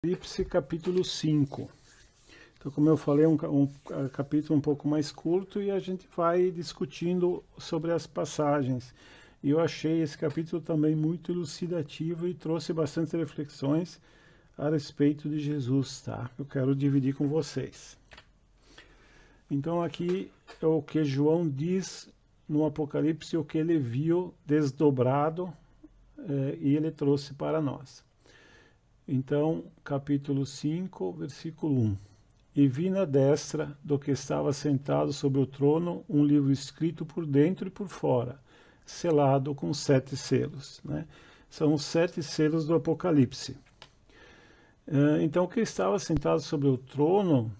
Apocalipse capítulo 5. Então, como eu falei, é um capítulo um pouco mais curto e a gente vai discutindo sobre as passagens. E eu achei esse capítulo também muito elucidativo e trouxe bastante reflexões a respeito de Jesus, tá? Eu quero dividir com vocês. Então, aqui é o que João diz no Apocalipse, o que ele viu desdobrado e ele trouxe para nós. Então, capítulo 5, versículo 1. E vi na destra do que estava sentado sobre o trono um livro escrito por dentro e por fora, selado com 7 selos. Né? São os 7 selos do Apocalipse. Então, o que estava sentado sobre o trono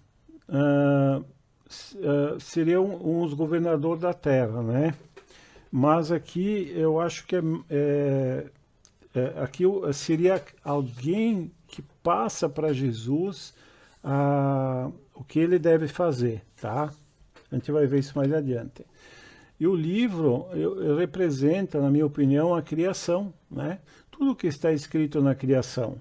seria os governadores da terra, né? Mas aqui eu acho que aqui seria alguém que passa para Jesus o que ele deve fazer, tá? A gente vai ver isso mais adiante. E o livro representa, na minha opinião, a criação, né? Tudo que está escrito na criação.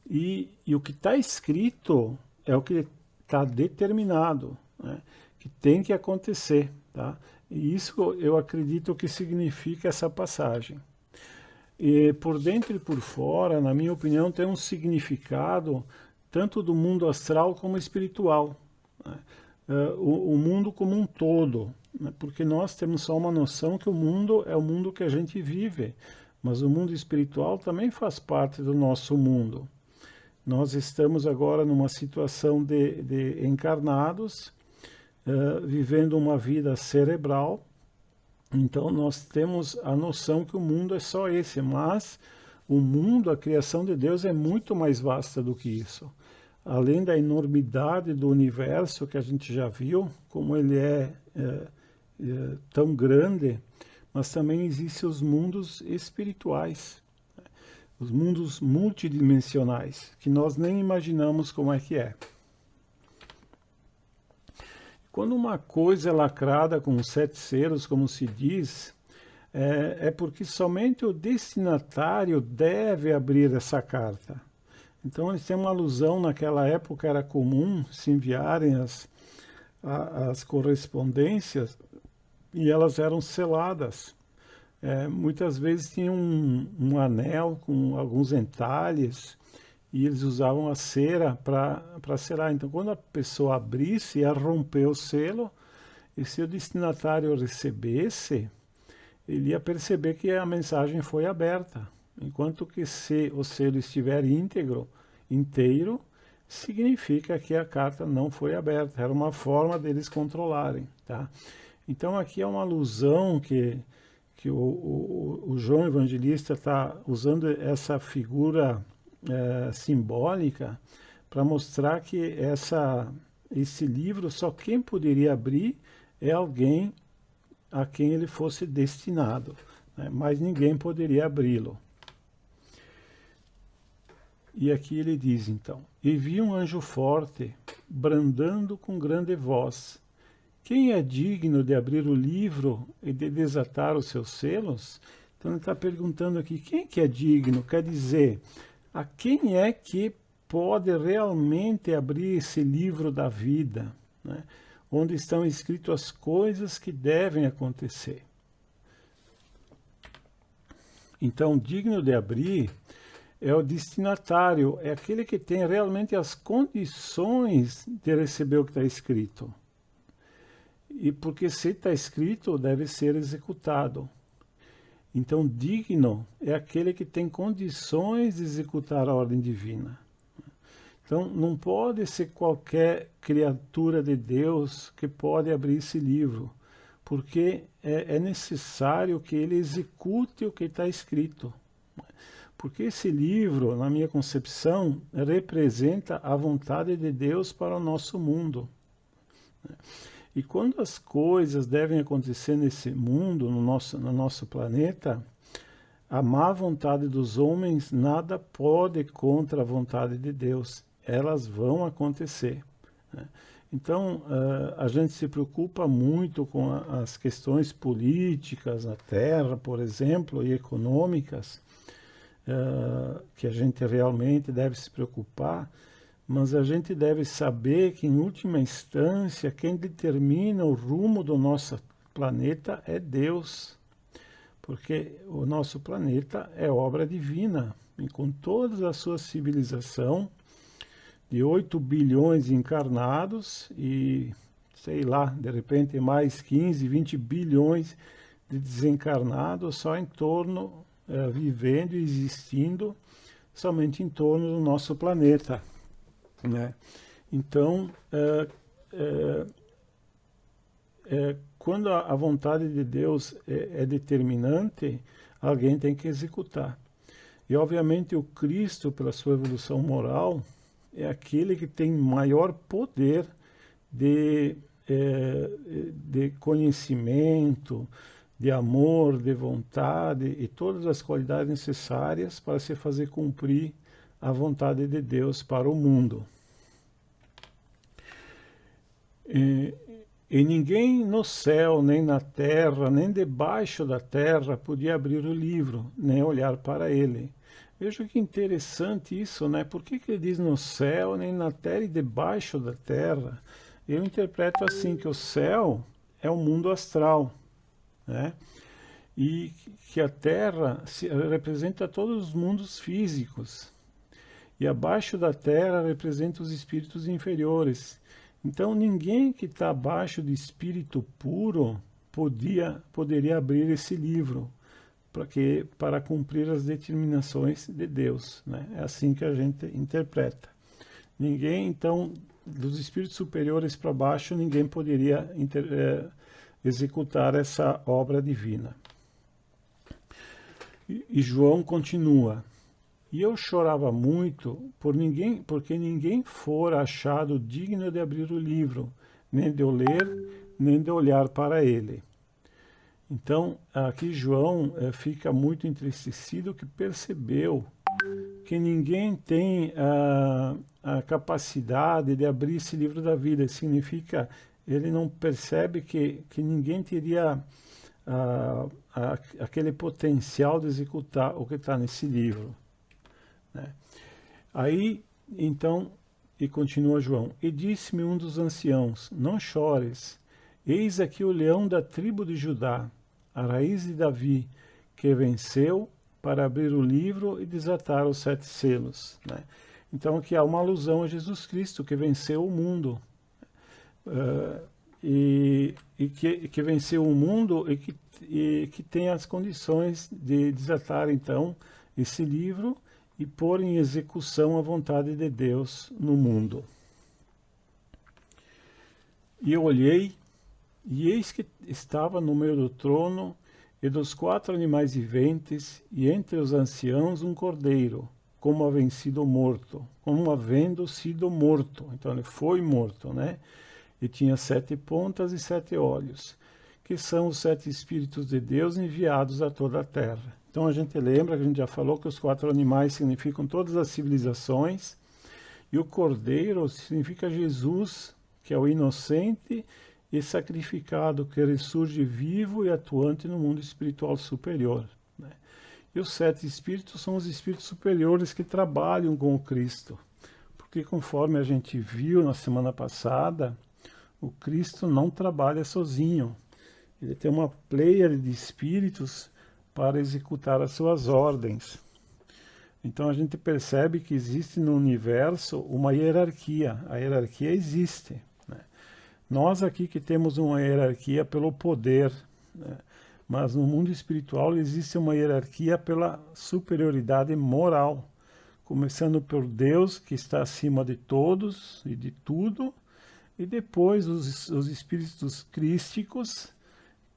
E o que está escrito é o que está determinado, né? Que tem que acontecer, tá? E isso eu acredito que significa essa passagem. E por dentro e por fora, na minha opinião, tem um significado tanto do mundo astral como espiritual, né? O mundo como um todo, né? Porque nós temos só uma noção que o mundo é o mundo que a gente vive, mas o mundo espiritual também faz parte do nosso mundo. Nós estamos agora numa situação de encarnados, vivendo uma vida cerebral. Então nós temos a noção que o mundo é só esse, mas o mundo, a criação de Deus é muito mais vasta do que isso. Além da enormidade do universo que a gente já viu, como ele é tão grande, mas também existem os mundos espirituais, os mundos multidimensionais, que nós nem imaginamos como é que é. Quando uma coisa é lacrada com 7 selos, como se diz, é porque somente o destinatário deve abrir essa carta. Então eles têm uma alusão, naquela época era comum se enviarem as correspondências e elas eram seladas. Muitas vezes tinha um anel com alguns entalhes e eles usavam a cera para selar. Então, quando a pessoa abrisse, ia romper o selo, e se o destinatário recebesse, ele ia perceber que a mensagem foi aberta. Enquanto que se o selo estiver inteiro, significa que a carta não foi aberta. Era uma forma deles controlarem, tá? Então, aqui é uma alusão que o João Evangelista está usando essa figura simbólica para mostrar que esse livro, só quem poderia abrir é alguém a quem ele fosse destinado, né? Mas ninguém poderia abri-lo. E aqui ele diz então: e vi um anjo forte, brandando com grande voz: quem é digno de abrir o livro e de desatar os seus selos? Então ele está perguntando aqui, quem que é digno? Quer dizer, a quem é que pode realmente abrir esse livro da vida, né? Onde estão escritas as coisas que devem acontecer. Então, digno de abrir é o destinatário, é aquele que tem realmente as condições de receber o que está escrito. E porque se está escrito, deve ser executado. Então, digno é aquele que tem condições de executar a ordem divina. Então, não pode ser qualquer criatura de Deus que pode abrir esse livro, porque é necessário que ele execute o que está escrito. Porque esse livro, na minha concepção, representa a vontade de Deus para o nosso mundo. E quando as coisas devem acontecer nesse mundo, no nosso planeta, a má vontade dos homens nada pode contra a vontade de Deus. Elas vão acontecer, né? Então, a gente se preocupa muito com as questões políticas na Terra, por exemplo, e econômicas, que a gente realmente deve se preocupar, mas a gente deve saber que, em última instância, quem determina o rumo do nosso planeta é Deus, porque o nosso planeta é obra divina, e com toda a sua civilização, de 8 bilhões de encarnados e, sei lá, de repente mais 15, 20 bilhões de desencarnados só em torno, vivendo e existindo somente em torno do nosso planeta, né? Então, quando a vontade de Deus é determinante, alguém tem que executar. E, obviamente, o Cristo, pela sua evolução moral, é aquele que tem maior poder de conhecimento, de amor, de vontade e todas as qualidades necessárias para se fazer cumprir a vontade de Deus para o mundo. E ninguém no céu, nem na terra, nem debaixo da terra podia abrir o livro, nem olhar para ele. Veja que interessante isso, né? Por que ele diz no céu, nem na terra e debaixo da terra? Eu interpreto assim, que o céu é o mundo astral, né? E que a terra representa todos os mundos físicos. E abaixo da terra representa os espíritos inferiores. Então ninguém que está abaixo de espírito puro poderia abrir esse livro para cumprir as determinações de Deus, né? É assim que a gente interpreta. Ninguém, então, dos espíritos superiores para baixo, ninguém poderia executar essa obra divina. E João continua: e eu chorava muito porque ninguém fora achado digno de abrir o livro, nem de o ler, nem de olhar para ele. Então, aqui João fica muito entristecido, que percebeu que ninguém tem a capacidade de abrir esse livro da vida. Significa, ele não percebe que ninguém teria aquele potencial de executar o que está nesse livro, né? Aí, então, e continua João: e disse-me um dos anciãos: não chores, eis aqui o leão da tribo de Judá, a raiz de Davi, que venceu para abrir o livro e desatar os 7 selos, né? Então aqui há uma alusão a Jesus Cristo, que venceu o mundo, e que venceu o mundo e que tem as condições de desatar então esse livro e pôr em execução a vontade de Deus no mundo. E eu olhei, e eis que estava no meio do trono e dos 4 animais viventes, e entre os anciãos um cordeiro, como havendo sido morto. Então ele foi morto, né? E tinha 7 pontas e 7 olhos, que são os 7 Espíritos de Deus enviados a toda a terra. Então a gente lembra que a gente já falou que os 4 animais significam todas as civilizações, e o cordeiro significa Jesus, que é o inocente e sacrificado, que ressurge vivo e atuante no mundo espiritual superior, né? E os 7 espíritos são os espíritos superiores que trabalham com o Cristo, porque conforme a gente viu na semana passada, o Cristo não trabalha sozinho, ele tem uma pleiade de espíritos para executar as suas ordens. Então a gente percebe que existe no universo uma hierarquia, a hierarquia existe, né? Nós aqui que temos uma hierarquia pelo poder, né? Mas no mundo espiritual existe uma hierarquia pela superioridade moral, começando por Deus, que está acima de todos e de tudo, e depois os espíritos crísticos,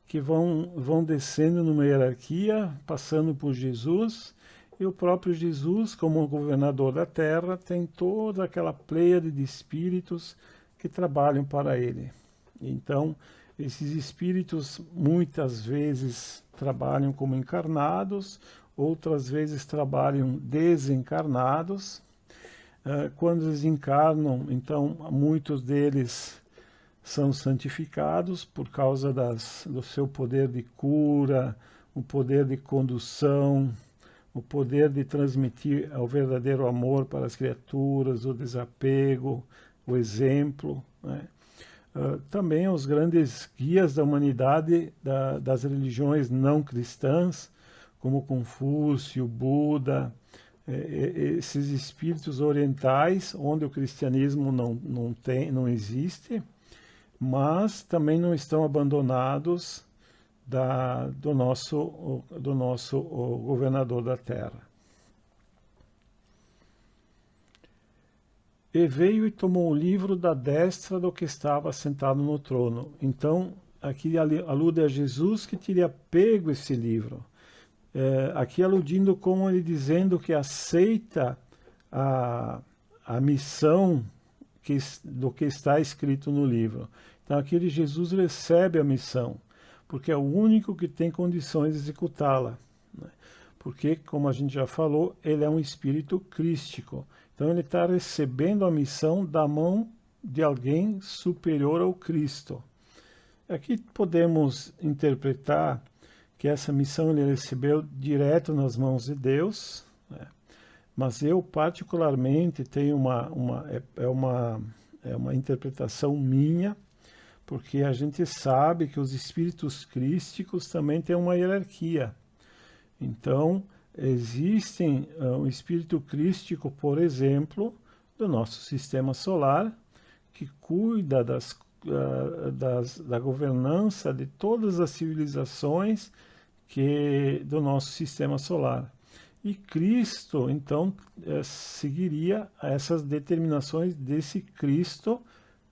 que vão descendo numa hierarquia, passando por Jesus, e o próprio Jesus, como governador da terra, tem toda aquela pleiade de espíritos que trabalham para ele. Então, esses espíritos muitas vezes trabalham como encarnados, outras vezes trabalham desencarnados. Quando eles encarnam, então, muitos deles são santificados por causa do seu poder de cura, o poder de condução, o poder de transmitir o verdadeiro amor para as criaturas, o desapego, o exemplo, né? Também os grandes guias da humanidade das religiões não cristãs, como Confúcio, Buda, esses espíritos orientais, onde o cristianismo não existe, mas também não estão abandonados do nosso governador da Terra. E veio e tomou o livro da destra do que estava sentado no trono. Então, aqui alude a Jesus que teria pego esse livro. Aqui aludindo como ele dizendo que aceita a missão do que está escrito no livro. Então, aqui Jesus recebe a missão, porque é o único que tem condições de executá-la, né? Porque, como a gente já falou, ele é um espírito crístico. Então ele está recebendo a missão da mão de alguém superior ao Cristo. Aqui podemos interpretar que essa missão ele recebeu direto nas mãos de Deus, né? Mas eu particularmente tenho uma interpretação minha, porque a gente sabe que os espíritos crísticos também têm uma hierarquia. Então, existem um espírito crístico, por exemplo, do nosso sistema solar, que cuida da governança de todas as civilizações do nosso sistema solar. E Cristo, então, seguiria essas determinações desse Cristo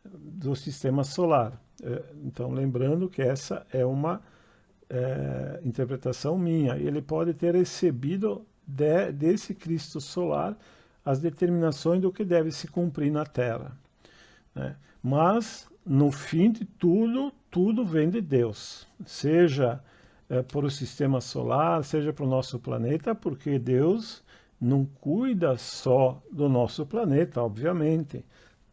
do sistema solar. Então, lembrando que essa é uma interpretação minha. Ele pode ter recebido desse Cristo solar as determinações do que deve se cumprir na Terra, né? Mas, no fim de tudo vem de Deus. Seja para o sistema solar, seja para o nosso planeta, porque Deus não cuida só do nosso planeta, obviamente.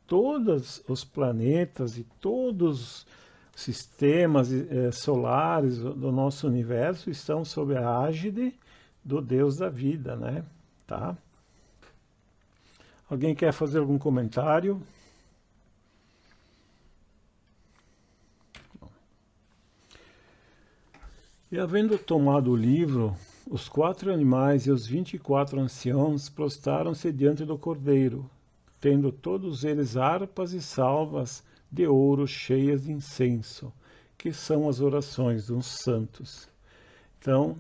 Todos os planetas e todos sistemas solares do nosso universo estão sob a égide do Deus da vida, né? Tá? Alguém quer fazer algum comentário? E havendo tomado o livro, os 4 animais e os 24 anciãos prostraram-se diante do Cordeiro, tendo todos eles harpas e salvas de ouro cheias de incenso, que são as orações dos santos. Então,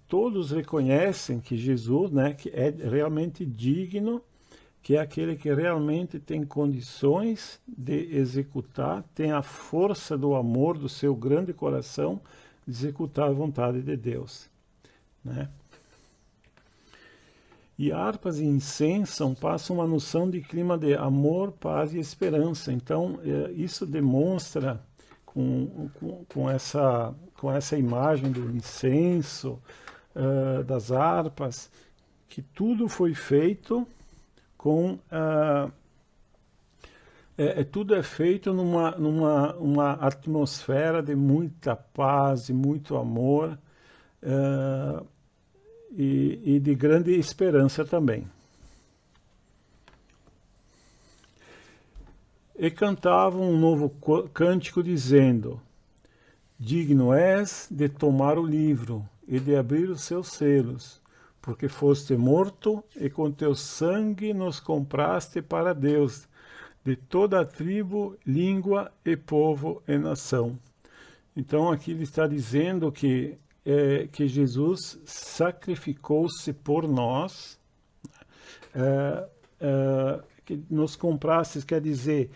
todos reconhecem que Jesus, né, que é realmente digno, que é aquele que realmente tem condições de executar, tem a força do amor do seu grande coração de executar a vontade de Deus, né? E harpas e incenso passam uma noção de clima de amor, paz e esperança. Então, isso demonstra com essa imagem do incenso, das harpas, que tudo foi feito com... tudo é feito numa atmosfera de muita paz e muito amor, e de grande esperança também. E cantavam um novo cântico dizendo: digno és de tomar o livro e de abrir os seus selos, porque foste morto e com teu sangue nos compraste para Deus, de toda a tribo, língua e povo e nação. Então aqui ele está dizendo que Jesus sacrificou-se por nós, que nos comprasse, quer dizer,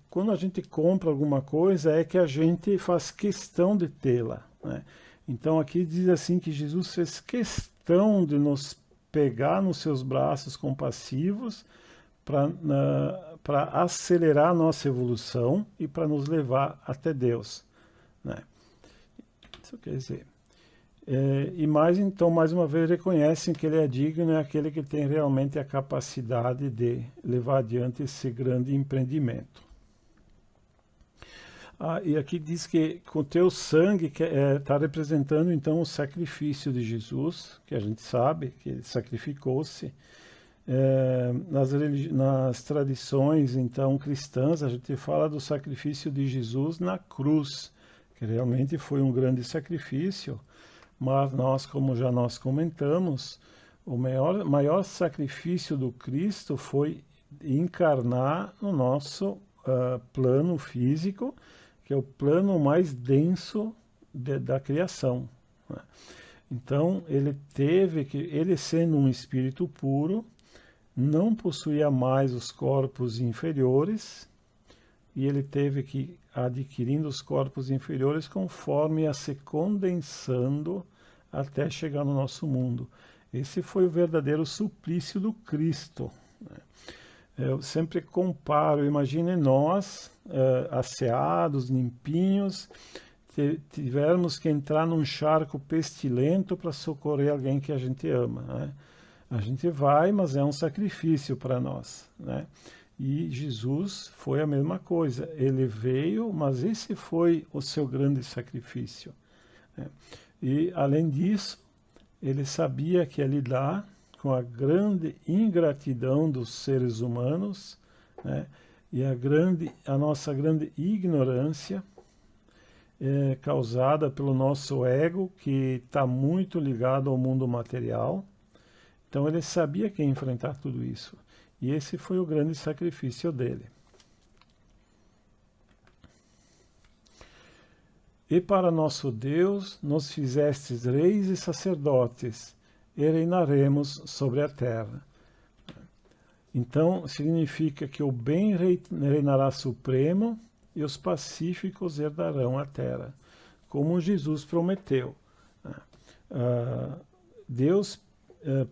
quando a gente compra alguma coisa é que a gente faz questão de tê-la, né? Então aqui diz assim que Jesus fez questão de nos pegar nos seus braços compassivos para acelerar a nossa evolução e para nos levar até Deus, né? Isso quer dizer... então, mais uma vez, reconhecem que ele é digno, é aquele que tem realmente a capacidade de levar adiante esse grande empreendimento. E aqui diz que com o teu sangue está representando então o sacrifício de Jesus, que a gente sabe que ele sacrificou-se. Nas tradições então cristãs, a gente fala do sacrifício de Jesus na cruz, que realmente foi um grande sacrifício, mas nós, como já nós comentamos, o maior sacrifício do Cristo foi encarnar no nosso plano físico, que é o plano mais denso da criação, né? Então, ele sendo um espírito puro, não possuía mais os corpos inferiores, e ele teve que ir adquirindo os corpos inferiores conforme ia se condensando até chegar no nosso mundo. Esse foi o verdadeiro suplício do Cristo, né? Eu sempre comparo, imagine nós, asseados, limpinhos, tivermos que entrar num charco pestilento para socorrer alguém que a gente ama, né? A gente vai, mas é um sacrifício para nós, né? E Jesus foi a mesma coisa. Ele veio, mas esse foi o seu grande sacrifício, né? E, além disso, ele sabia que ia lidar com a grande ingratidão dos seres humanos, né? E a nossa grande ignorância, causada pelo nosso ego, que está muito ligado ao mundo material. Então ele sabia que ia enfrentar tudo isso. E esse foi o grande sacrifício dele. E para nosso Deus nos fizestes reis e sacerdotes, e reinaremos sobre a terra. Então significa que o bem reinará supremo e os pacíficos herdarão a terra, como Jesus prometeu. Deus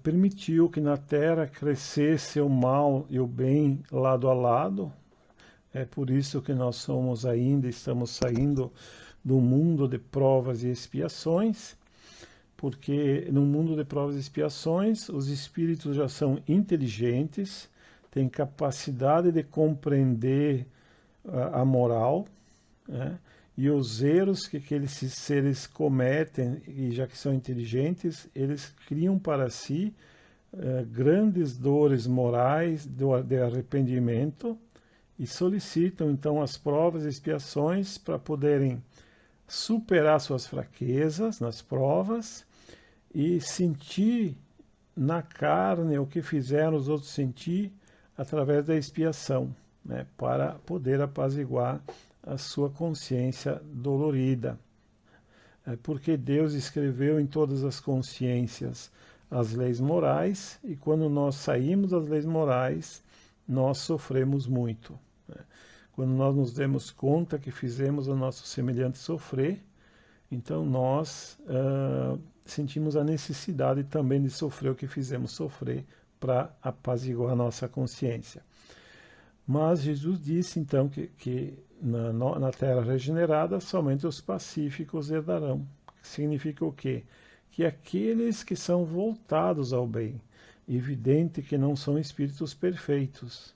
permitiu que na terra crescesse o mal e o bem lado a lado. É por isso que nós estamos saindo do mundo de provas e expiações, porque no mundo de provas e expiações os espíritos já são inteligentes, têm capacidade de compreender a moral, né? E os erros que aqueles seres cometem, e já que são inteligentes, eles criam para si grandes dores morais de arrependimento e solicitam então as provas e expiações para poderem superar suas fraquezas nas provas e sentir na carne o que fizeram os outros sentir através da expiação, né, para poder apaziguar a sua consciência dolorida. Porque Deus escreveu em todas as consciências as leis morais, e quando nós saímos das leis morais, nós sofremos muito, né? Quando nós nos demos conta que fizemos o nosso semelhante sofrer, então nós sentimos a necessidade também de sofrer o que fizemos sofrer para apaziguar a nossa consciência. Mas Jesus disse então que na terra regenerada somente os pacíficos herdarão. Significa o quê? Que aqueles que são voltados ao bem, evidente que não são espíritos perfeitos,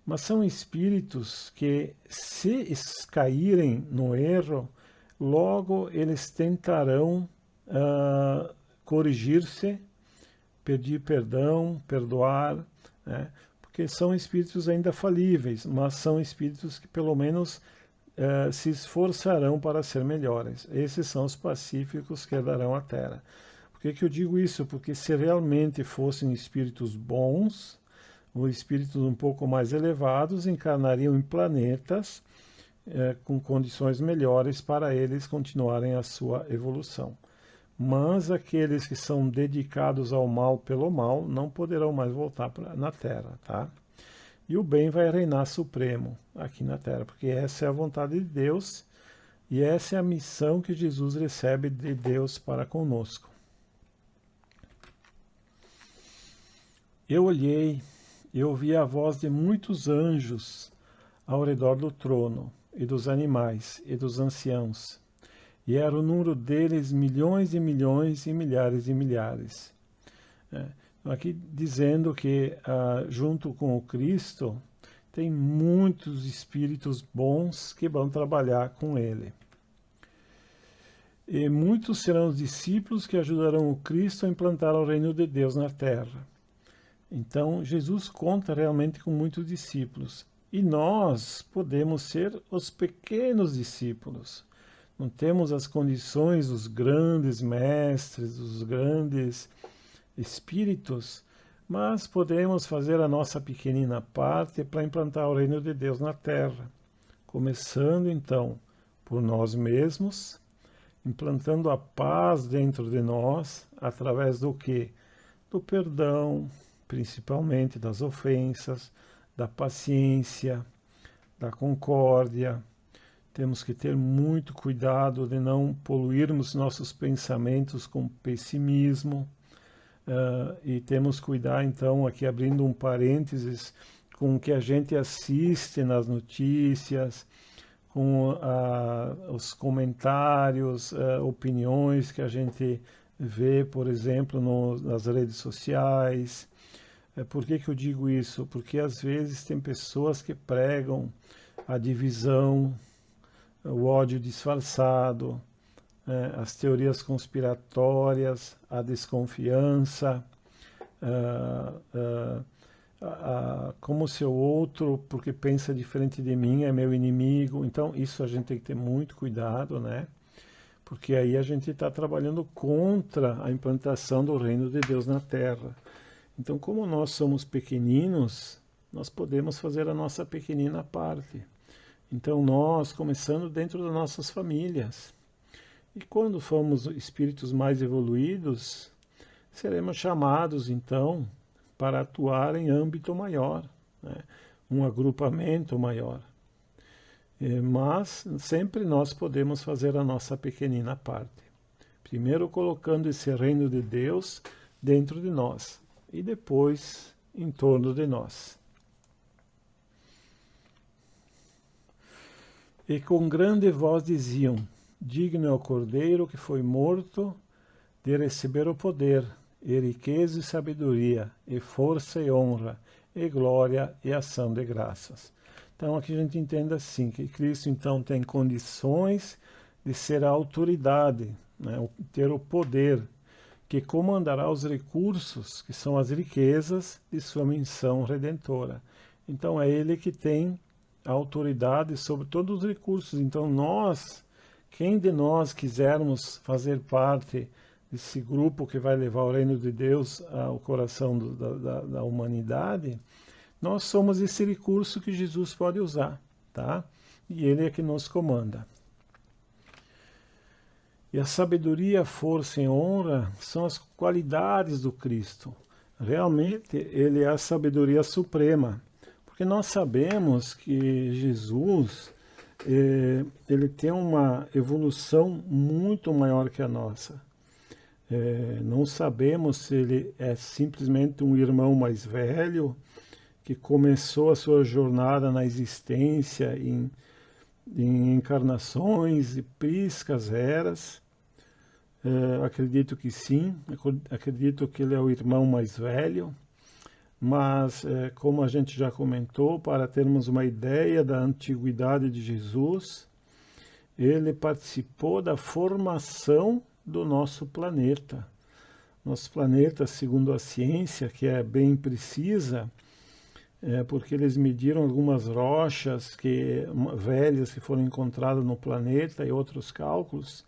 mas são espíritos que, se caírem no erro, logo eles tentarão corrigir-se, pedir perdão, perdoar, né? Porque são espíritos ainda falíveis, mas são espíritos que pelo menos se esforçarão para ser melhores. Esses são os pacíficos que herdarão a terra. Por que eu digo isso? Porque se realmente fossem espíritos bons, ou espíritos um pouco mais elevados, encarnariam em planetas com condições melhores para eles continuarem a sua evolução. Mas aqueles que são dedicados ao mal pelo mal não poderão mais voltar na Terra, tá? E o bem vai reinar supremo aqui na Terra, porque essa é a vontade de Deus e essa é a missão que Jesus recebe de Deus para conosco. Eu olhei e ouvi a voz de muitos anjos ao redor do trono, e dos animais, e dos anciãos, e era o número deles milhões e milhões e milhares e milhares. Aqui dizendo que junto com o Cristo tem muitos espíritos bons que vão trabalhar com ele. E muitos serão os discípulos que ajudarão o Cristo a implantar o reino de Deus na terra. Então, Jesus conta realmente com muitos discípulos. E nós podemos ser os pequenos discípulos. Não temos as condições dos grandes mestres, dos grandes espíritos, mas podemos fazer a nossa pequenina parte para implantar o reino de Deus na terra. Começando, então, por nós mesmos, implantando a paz dentro de nós, através do quê? Do perdão, principalmente das ofensas, da paciência, da concórdia. Temos que ter muito cuidado de não poluirmos nossos pensamentos com pessimismo. E temos que cuidar, então, aqui abrindo um parênteses, com o que a gente assiste nas notícias, com os comentários, opiniões que a gente vê, por exemplo, nas redes sociais. Por que eu digo isso? Porque às vezes tem pessoas que pregam a divisão, o ódio disfarçado, as teorias conspiratórias, a desconfiança, como se o outro, porque pensa diferente de mim, é meu inimigo. Então, isso a gente tem que ter muito cuidado, né? Porque aí a gente está trabalhando contra a implantação do reino de Deus na Terra. Então, como nós somos pequeninos, nós podemos fazer a nossa pequenina parte. Então, nós, começando dentro das nossas famílias. E quando formos espíritos mais evoluídos, seremos chamados, então, para atuar em âmbito maior, né? Um agrupamento maior. Mas sempre nós podemos fazer a nossa pequenina parte. Primeiro colocando esse reino de Deus dentro de nós e depois em torno de nós. E com grande voz diziam: digno é o Cordeiro que foi morto de receber o poder, e riqueza e sabedoria, e força e honra, e glória e ação de graças. Então aqui a gente entende assim, que Cristo então tem condições de ser a autoridade, né, ter o poder, que comandará os recursos, que são as riquezas de sua missão redentora. Então é Ele que tem a autoridade sobre todos os recursos. Então nós, quem de nós quisermos fazer parte desse grupo que vai levar o reino de Deus ao coração da humanidade, nós somos esse recurso que Jesus pode usar, tá? E Ele é que nos comanda. E a sabedoria, a força e honra são as qualidades do Cristo. Realmente, Ele é a sabedoria suprema. Porque nós sabemos que Jesus, ele tem uma evolução muito maior que a nossa. Não sabemos se ele é simplesmente um irmão mais velho, que começou a sua jornada na existência em encarnações e priscas eras. Acredito que sim, acredito que ele é o irmão mais velho, mas como a gente já comentou, para termos uma ideia da antiguidade de Jesus, ele participou da formação do nosso planeta. Nosso planeta, segundo a ciência, que é bem precisa, porque eles mediram algumas rochas velhas que foram encontradas no planeta e outros cálculos.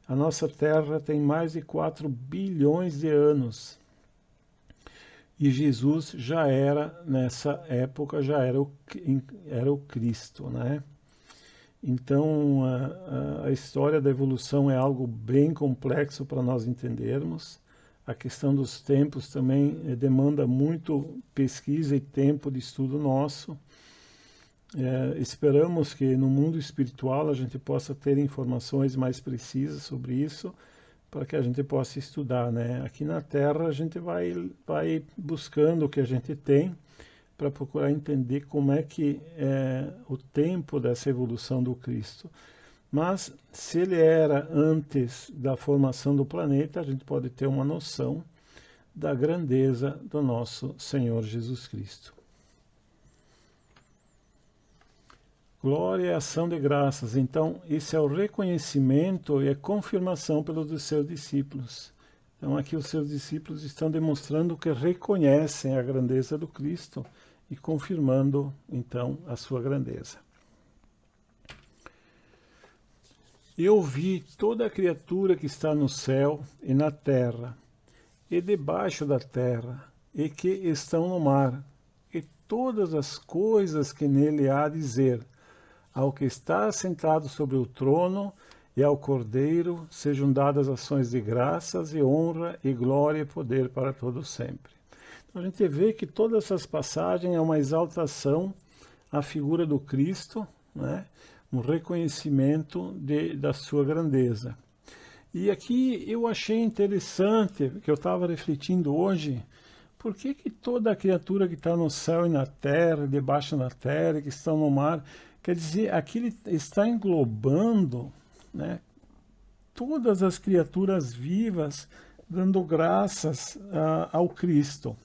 A nossa Terra tem mais de 4 bilhões de anos. E Jesus já era, nessa época, já era o Cristo, né? Então, a história da evolução é algo bem complexo para nós entendermos. A questão dos tempos também demanda muito pesquisa e tempo de estudo nosso. Esperamos que no mundo espiritual a gente possa ter informações mais precisas sobre isso, para que a gente possa estudar, né? Aqui na Terra a gente vai buscando o que a gente tem para procurar entender como é que é o tempo dessa evolução do Cristo. Mas se ele era antes da formação do planeta, a gente pode ter uma noção da grandeza do nosso Senhor Jesus Cristo. glória e ação de graças. Então, isso é o reconhecimento e a confirmação pelos seus discípulos. Então, aqui os seus discípulos estão demonstrando que reconhecem a grandeza do Cristo e confirmando, então, a sua grandeza. Eu vi toda a criatura que está no céu e na terra, e debaixo da terra, e que estão no mar, e todas as coisas que nele há a dizer, ao que está sentado sobre o trono e ao Cordeiro sejam dadas ações de graças e honra e glória e poder para todos sempre. Então a gente vê que todas essas passagens é uma exaltação à figura do Cristo, né? Um reconhecimento da sua grandeza. E aqui eu achei interessante, que eu estava refletindo hoje, por que toda a criatura que está no céu e na terra, debaixo da terra, que estão no mar, quer dizer, aqui ele está englobando, né, todas as criaturas vivas, dando graças ao Cristo.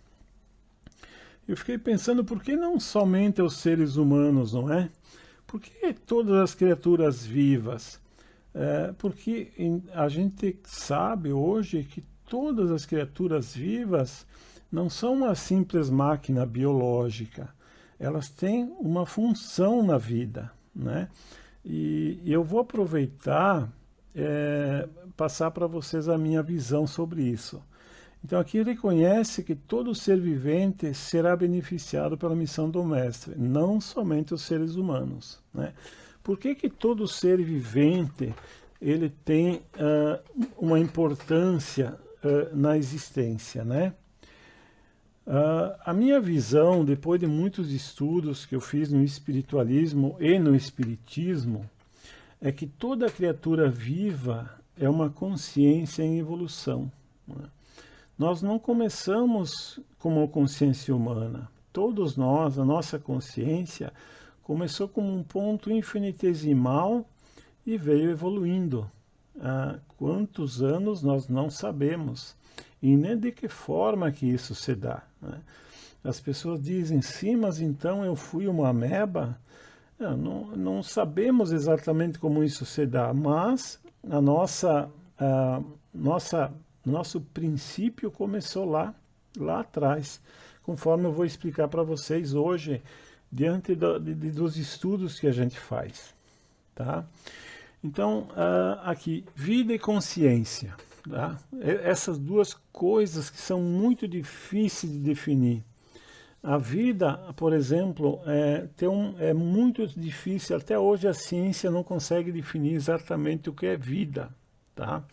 Eu fiquei pensando, por que não somente os seres humanos, não é? Por que todas as criaturas vivas? Porque a gente sabe hoje que todas as criaturas vivas não são uma simples máquina biológica. Elas têm uma função na vida, né? E eu vou aproveitar, passar para vocês a minha visão sobre isso. Então aqui reconhece que todo ser vivente será beneficiado pela missão do Mestre, não somente os seres humanos, né? Por que todo ser vivente ele tem uma importância na existência, né? A minha visão, depois de muitos estudos que eu fiz no espiritualismo e no espiritismo, é que toda criatura viva é uma consciência em evolução, né? Nós não começamos como consciência humana. Todos nós, a nossa consciência, começou como um ponto infinitesimal e veio evoluindo. Há quantos anos nós não sabemos. E nem de que forma que isso se dá, né? As pessoas dizem, sim, mas então eu fui uma ameba? Não sabemos exatamente como isso se dá, mas nosso princípio começou lá atrás, conforme eu vou explicar para vocês hoje, diante dos estudos que a gente faz, tá? Então, aqui, vida e consciência, tá? Essas duas coisas que são muito difíceis de definir. A vida, por exemplo, é muito difícil, até hoje a ciência não consegue definir exatamente o que é vida, tá?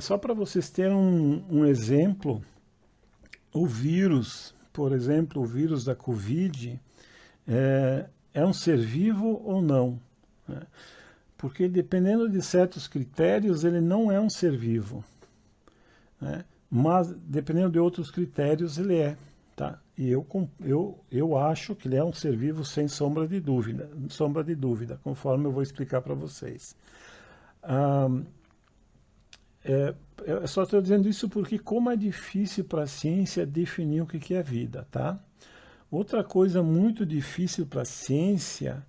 Só para vocês terem um exemplo, o vírus, por exemplo, o vírus da Covid, é um ser vivo ou não, né? Porque dependendo de certos critérios, ele não é um ser vivo, né? Mas dependendo de outros critérios, ele é, tá? E eu acho que ele é um ser vivo sem sombra de dúvida, conforme eu vou explicar para vocês. Eu só estou dizendo isso porque como é difícil para a ciência definir o que é vida, tá? Outra coisa muito difícil para a ciência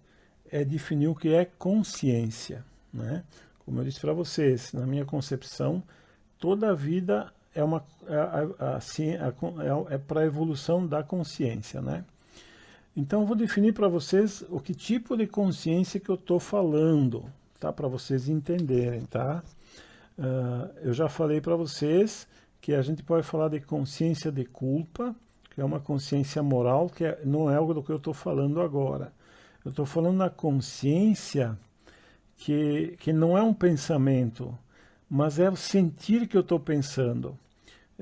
é definir o que é consciência, né? Como eu disse para vocês, na minha concepção, toda a vida é para a evolução da consciência, né? Então eu vou definir para vocês o que tipo de consciência que eu estou falando, tá? Para vocês entenderem, tá? Eu já falei para vocês que a gente pode falar de consciência de culpa, que é uma consciência moral, que não é algo do que eu estou falando agora. Eu estou falando da consciência que não é um pensamento, mas é o sentir que eu estou pensando.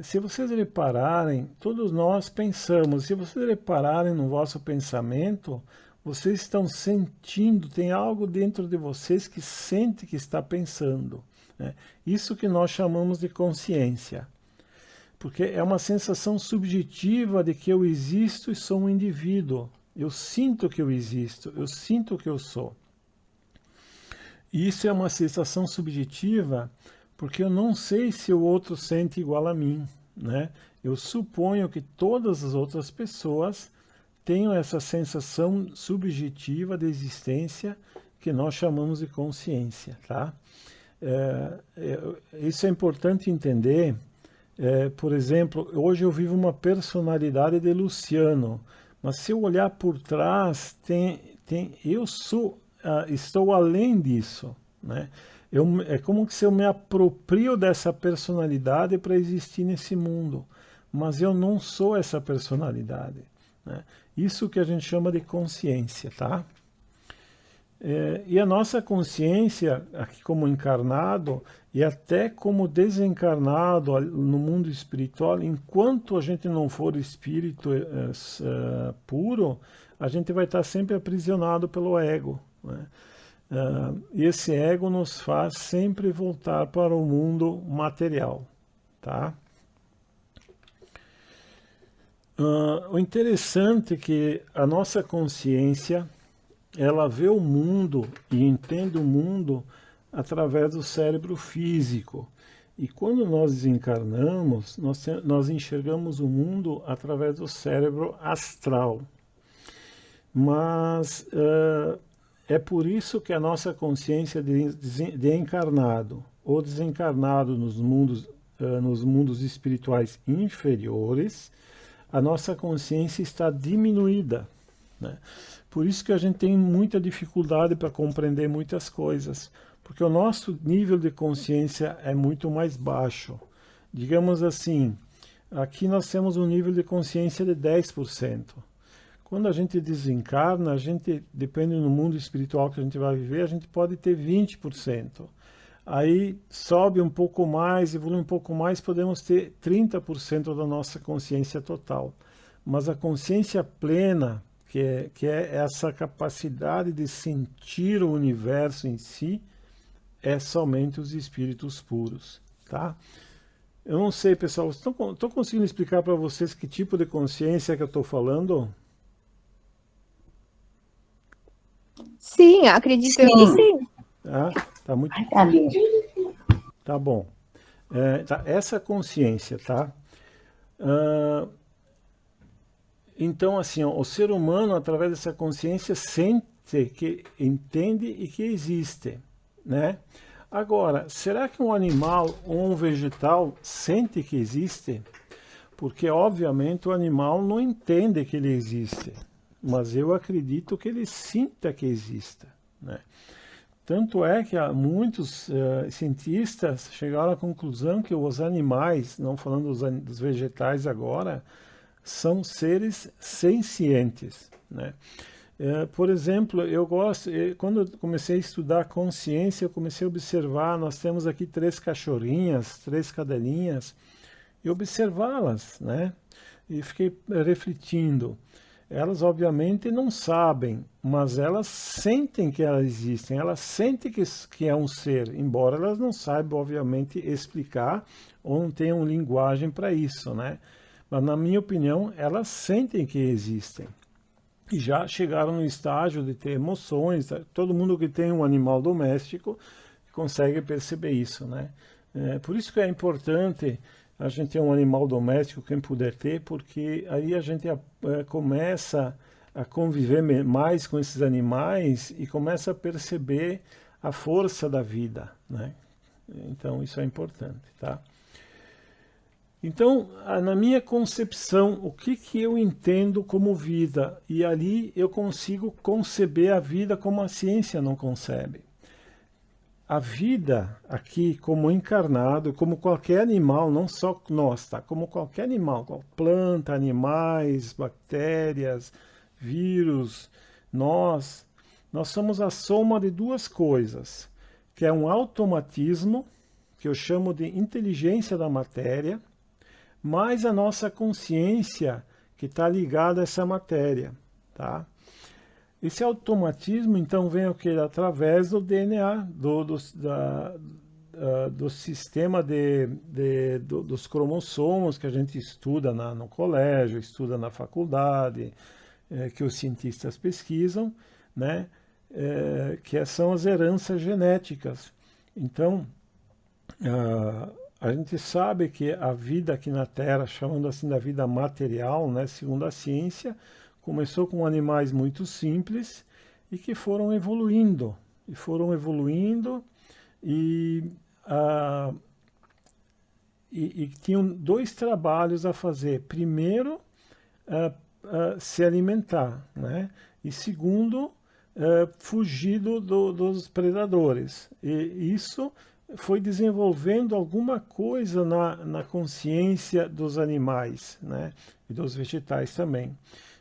Se vocês repararem, todos nós pensamos, se vocês repararem no vosso pensamento, vocês estão sentindo, tem algo dentro de vocês que sente que está pensando, né? Isso que nós chamamos de consciência, porque é uma sensação subjetiva de que eu existo e sou um indivíduo. Eu sinto que eu existo, eu sinto que eu sou. E isso é uma sensação subjetiva porque eu não sei se o outro sente igual a mim, né? Eu suponho que todas as outras pessoas tenho essa sensação subjetiva de existência que nós chamamos de consciência, tá? Isso é importante entender. Por exemplo, hoje eu vivo uma personalidade de Luciano, mas se eu olhar por trás, estou além disso, né? É como se eu me aproprio dessa personalidade para existir nesse mundo, mas eu não sou essa personalidade, né? Isso que a gente chama de consciência, tá? E a nossa consciência, aqui como encarnado, e até como desencarnado no mundo espiritual, enquanto a gente não for espírito puro, a gente vai estar sempre aprisionado pelo ego, né? E esse ego nos faz sempre voltar para o mundo material, tá? O interessante é que a nossa consciência, ela vê o mundo e entende o mundo através do cérebro físico. E quando nós desencarnamos, nós enxergamos o mundo através do cérebro astral. Mas é por isso que a nossa consciência de encarnado ou desencarnado nos mundos espirituais inferiores, a nossa consciência está diminuída, né? Por isso que a gente tem muita dificuldade para compreender muitas coisas, porque o nosso nível de consciência é muito mais baixo. Digamos assim, aqui nós temos um nível de consciência de 10%. Quando a gente desencarna, a gente, depende do mundo espiritual que a gente vai viver, a gente pode ter 20%. Aí sobe um pouco mais, evolui um pouco mais, podemos ter 30% da nossa consciência total. Mas a consciência plena, que é essa capacidade de sentir o universo em si, é somente os espíritos puros, tá? Eu não sei, pessoal, estou conseguindo explicar para vocês que tipo de consciência que eu estou falando? Sim, acredito eu que sim. Tá muito... Tá bom. Essa consciência, tá? Então, assim, ó, o ser humano, através dessa consciência, sente que entende e que existe, né? Agora, será que um animal ou um vegetal sente que existe? Porque, obviamente, o animal não entende que ele existe, mas eu acredito que ele sinta que exista, né? Tanto é que muitos cientistas chegaram à conclusão que os animais, não falando dos vegetais agora, são seres sencientes, né? Por exemplo, quando eu comecei a estudar consciência, eu comecei a observar, nós temos aqui 3 cachorrinhas, 3 cadelinhas, e observá-las, né? E fiquei refletindo. Elas obviamente não sabem, mas elas sentem que elas existem, elas sentem que é um ser, embora elas não saibam obviamente explicar ou não tenham linguagem para isso, né? Mas na minha opinião, elas sentem que existem. E já chegaram no estágio de ter emoções, todo mundo que tem um animal doméstico consegue perceber isso, né? Por isso que é importante a gente ter um animal doméstico, quem puder ter, porque aí a gente começa a conviver mais com esses animais e começa a perceber a força da vida, né? Então isso é importante, tá? Então, na minha concepção, o que eu entendo como vida? E ali eu consigo conceber a vida como a ciência não concebe. A vida aqui, como encarnado, como qualquer animal, não só nós, tá? Como qualquer animal, planta, animais, bactérias, vírus, nós somos a soma de 2 coisas, que é um automatismo, que eu chamo de inteligência da matéria, mais a nossa consciência que está ligada a essa matéria, tá? Esse automatismo, então, vem o que? Através do DNA, do sistema dos cromossomos que a gente estuda no colégio, estuda na faculdade, que os cientistas pesquisam, né? Que são as heranças genéticas. Então, a gente sabe que a vida aqui na Terra, chamando assim da vida material, né, segundo a ciência, começou com animais muito simples e que foram evoluindo, e, ah, e tinham dois trabalhos a fazer. Primeiro, se alimentar, né? E segundo, fugir dos predadores. E isso foi desenvolvendo alguma coisa na consciência dos animais, né? E dos vegetais também.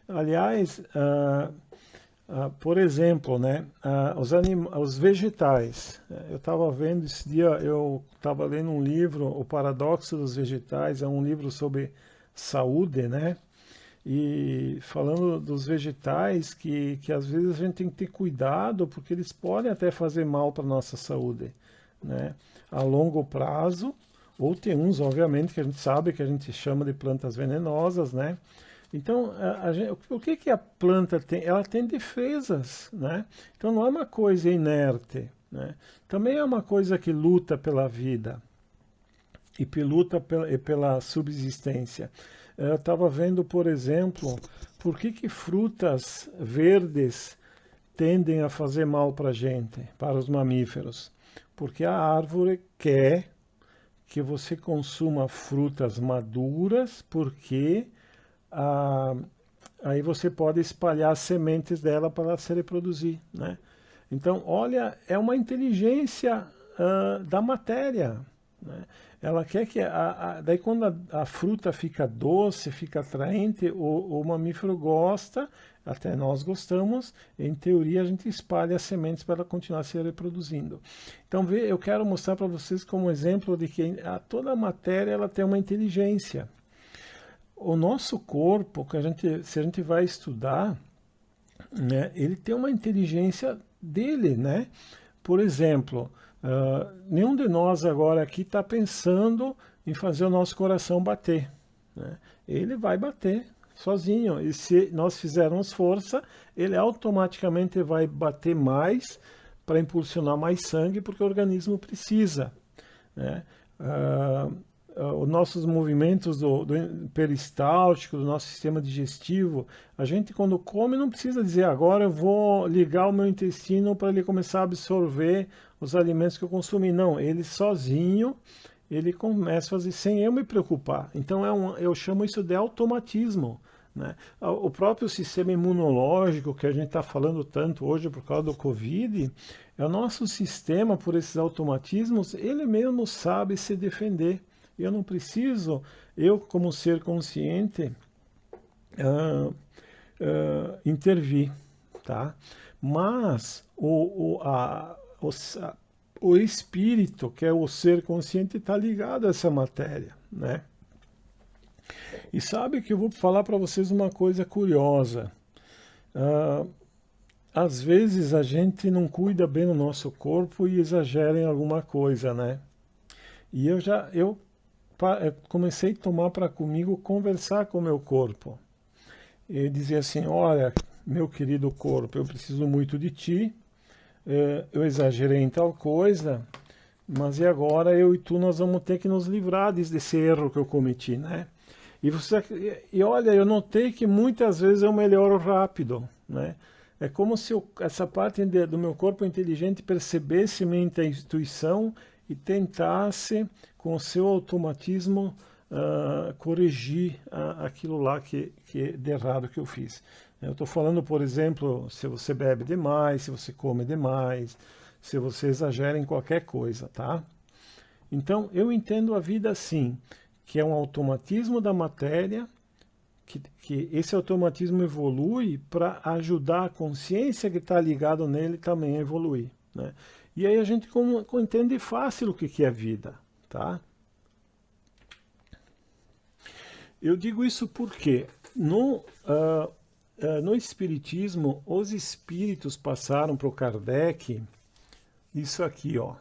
Aliás, por exemplo, né, os vegetais. Eu estava vendo esse dia, eu estava lendo um livro, O Paradoxo dos Vegetais, é um livro sobre saúde, né? E falando dos vegetais, que às vezes a gente tem que ter cuidado, porque eles podem até fazer mal para a nossa saúde, né? A longo prazo, ou tem uns, obviamente, que a gente sabe que a gente chama de plantas venenosas, né? Então, o que a planta tem? Ela tem defesas, né? Então não é uma coisa inerte, né? Também é uma coisa que luta pela vida e luta pela subsistência. Eu estava vendo, por exemplo, por que frutas verdes tendem a fazer mal para a gente, para os mamíferos? Porque a árvore quer que você consuma frutas maduras, porque aí você pode espalhar as sementes dela para ela se reproduzir, né? Então, olha, é uma inteligência da matéria, né? Ela quer que daí quando a fruta fica doce, fica atraente, o mamífero gosta, até nós gostamos. Em teoria, a gente espalha as sementes para ela continuar se reproduzindo. Então, eu quero mostrar para vocês como exemplo de que toda a matéria ela tem uma inteligência. O nosso corpo, se a gente vai estudar, né, ele tem uma inteligência dele, né? Por exemplo, nenhum de nós agora aqui está pensando em fazer o nosso coração bater, né? Ele vai bater sozinho, e se nós fizermos força, ele automaticamente vai bater mais para impulsionar mais sangue, porque o organismo precisa, né? Os nossos movimentos do peristáltico, do nosso sistema digestivo, a gente quando come não precisa dizer agora eu vou ligar o meu intestino para ele começar a absorver os alimentos que eu consumi. Não, ele sozinho, ele começa a fazer sem eu me preocupar. Então eu chamo isso de automatismo, né? O próprio sistema imunológico que a gente está falando tanto hoje por causa do Covid, é o nosso sistema, por esses automatismos, ele mesmo sabe se defender. Eu não preciso, eu como ser consciente, intervir, tá? Mas o espírito, que é o ser consciente, está ligado a essa matéria, né? E sabe que eu vou falar para vocês uma coisa curiosa. Às vezes a gente não cuida bem do nosso corpo e exagera em alguma coisa, né? E eu comecei a tomar para comigo conversar com o meu corpo. E dizer assim, olha, meu querido corpo, eu preciso muito de ti, eu exagerei em tal coisa, mas e agora eu e tu nós vamos ter que nos livrar desse erro que eu cometi, né? E olha, eu notei que muitas vezes eu melhoro rápido, né? É como se essa parte do meu corpo inteligente percebesse minha intuição e tentasse, com o seu automatismo, corrigir aquilo lá que de errado que eu fiz. Eu estou falando, por exemplo, se você bebe demais, se você come demais, se você exagera em qualquer coisa, tá? Então, eu entendo a vida assim, que é um automatismo da matéria, que esse automatismo evolui para ajudar a consciência que está ligada nele também a evoluir, né? E aí a gente entende fácil o que é vida, tá? Eu digo isso porque no Espiritismo, os espíritos passaram para o Kardec isso aqui, ó.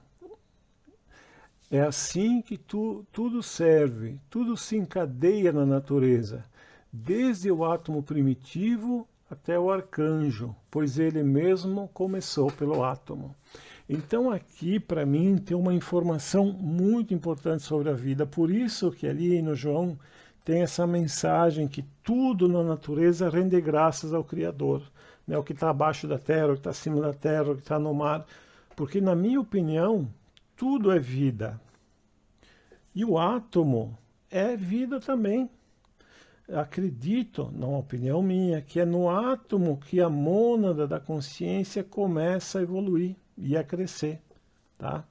É assim que tudo serve, tudo se encadeia na natureza, desde o átomo primitivo até o arcanjo, pois ele mesmo começou pelo átomo. Então aqui, para mim, tem uma informação muito importante sobre a vida. Por isso que ali no João tem essa mensagem que tudo na natureza rende graças ao Criador, né? O que está abaixo da terra, o que está acima da terra, o que está no mar, porque na minha opinião, tudo é vida. E o átomo é vida também. Acredito, numa opinião minha, que é no átomo que a mônada da consciência começa a evoluir e a crescer, tá?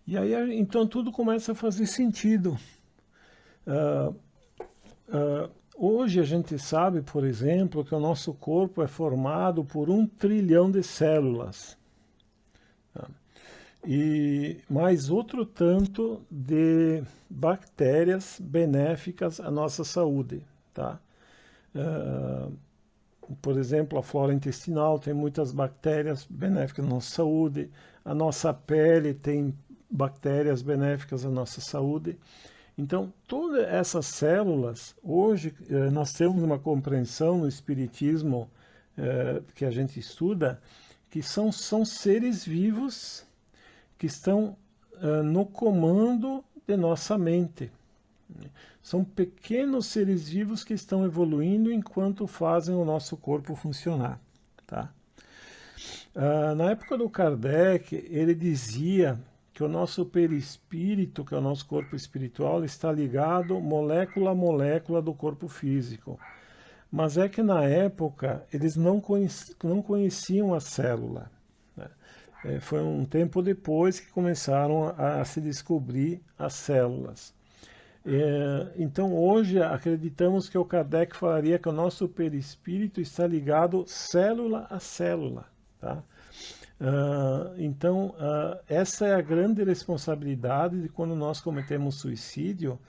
E aí, então, tudo começa a fazer sentido. Hoje a gente sabe, por exemplo, que o nosso corpo é formado por 1 trilhão de células. Tá? E mais outro tanto de bactérias benéficas à nossa saúde, tá? Por exemplo, a flora intestinal tem muitas bactérias benéficas à nossa saúde, a nossa pele tem bactérias benéficas à nossa saúde. Então, todas essas células, hoje nós temos uma compreensão no Espiritismo que a gente estuda, que são seres vivos que estão no comando de nossa mente. São pequenos seres vivos que estão evoluindo enquanto fazem o nosso corpo funcionar. Tá? Na época do Kardec, ele dizia que o nosso perispírito, que é o nosso corpo espiritual, está ligado molécula a molécula do corpo físico. Mas é que na época eles não conheciam a célula. Foi um tempo depois que começaram a se descobrir as células. Então hoje acreditamos que o Kardec falaria que o nosso perispírito está ligado célula a célula. Tá? Então essa é a grande responsabilidade de quando nós cometemos suicídio,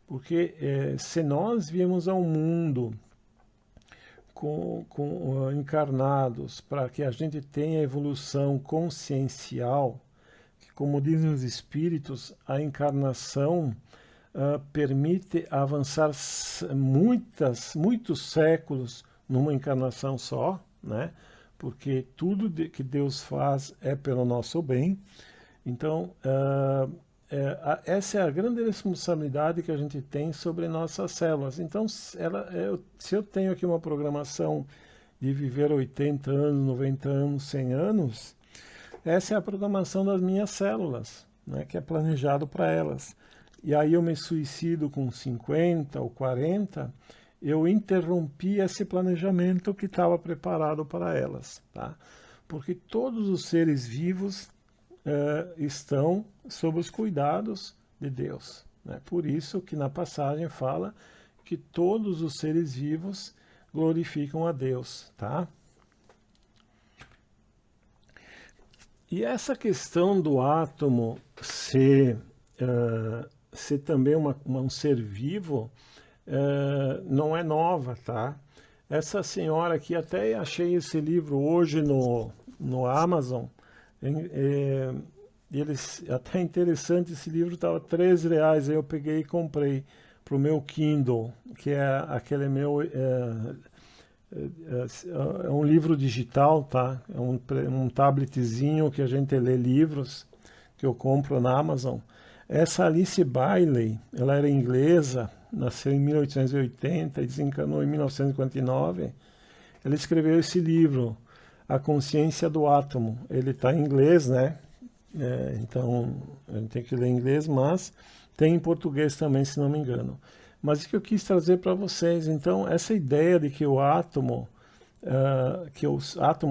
porque se nós viemos ao mundo encarnados para que a gente tenha evolução consciencial, que, como dizem os espíritos, a encarnação permite avançar muitos séculos numa encarnação só, né? Porque tudo que Deus faz é pelo nosso bem. Então, essa é a grande responsabilidade que a gente tem sobre nossas células. Então, se eu tenho aqui uma programação de viver 80 anos, 90 anos, 100 anos, essa é a programação das minhas células, né, que é planejado para elas. E aí eu me suicido com 50 ou 40, eu interrompi esse planejamento que estava preparado para elas. Tá? Porque todos os seres vivos estão sob os cuidados de Deus. Né? Por isso que na passagem fala que todos os seres vivos glorificam a Deus. Tá? E essa questão do átomo ser também um ser vivo não é nova. Tá? Essa senhora aqui, até achei esse livro hoje no Amazon. Até interessante, esse livro estava R$13, aí eu peguei e comprei para o meu Kindle, que é aquele meu é um livro digital, tá? É um tabletzinho que a gente lê livros, que eu compro na Amazon. Essa Alice Bailey, ela era inglesa, nasceu em 1880 e desencarnou em 1959. Ela escreveu esse livro, A Consciência do Átomo. Ele está em inglês, né? Então, a gente tem que ler em inglês, mas tem em português também, se não me engano. Mas o que eu quis trazer para vocês, então, essa ideia de que o átomo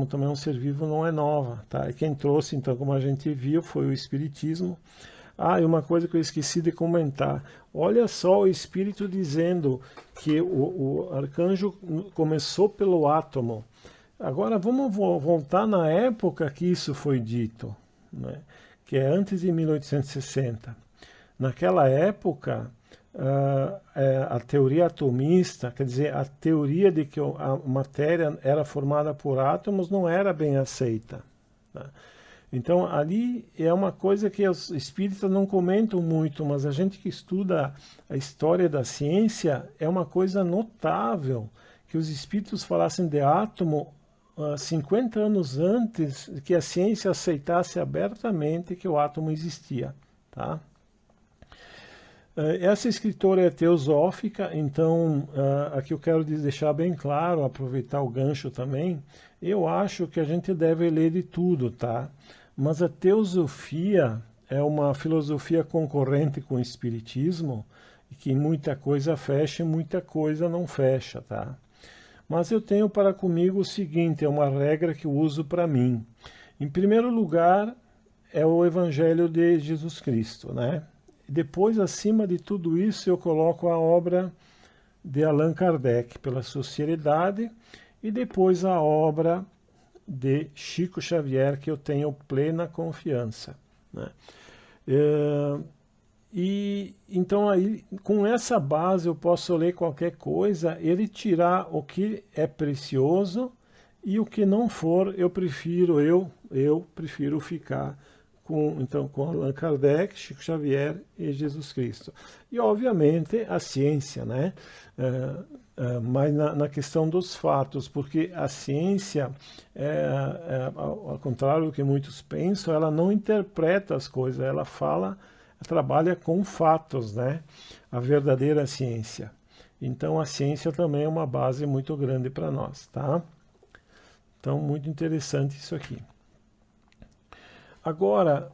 também é um ser vivo não é nova, tá? E quem trouxe, então, como a gente viu, foi o Espiritismo. E uma coisa que eu esqueci de comentar. Olha só o Espírito dizendo que o arcanjo começou pelo átomo. Agora vamos voltar na época que isso foi dito, né? Que é antes de 1860. Naquela época, a teoria atomista, quer dizer, a teoria de que a matéria era formada por átomos não era bem aceita. Tá? Então, ali é uma coisa que os espíritas não comentam muito, mas a gente que estuda a história da ciência, é uma coisa notável que os espíritos falassem de átomo 50 anos antes que a ciência aceitasse abertamente que o átomo existia. Tá? Essa escritora é teosófica, então aqui eu quero deixar bem claro, aproveitar o gancho também, eu acho que a gente deve ler de tudo, tá? Mas a teosofia é uma filosofia concorrente com o espiritismo, e que muita coisa fecha e muita coisa não fecha, tá? Mas eu tenho para comigo o seguinte, é uma regra que eu uso para mim. Em primeiro lugar, é o Evangelho de Jesus Cristo, né? Depois, acima de tudo isso, eu coloco a obra de Allan Kardec, pela Sociedade, e depois a obra de Chico Xavier, que eu tenho plena confiança, né? E então aí, com essa base, eu posso ler qualquer coisa, ele tirar o que é precioso e o que não for, eu prefiro ficar com Allan Kardec, Chico Xavier e Jesus Cristo. E, obviamente, a ciência, né? Mas na questão dos fatos, porque a ciência, ao contrário do que muitos pensam, ela não interpreta as coisas, ela trabalha com fatos, né? A verdadeira ciência. Então, a ciência também é uma base muito grande para nós, tá? Então, muito interessante isso aqui. Agora,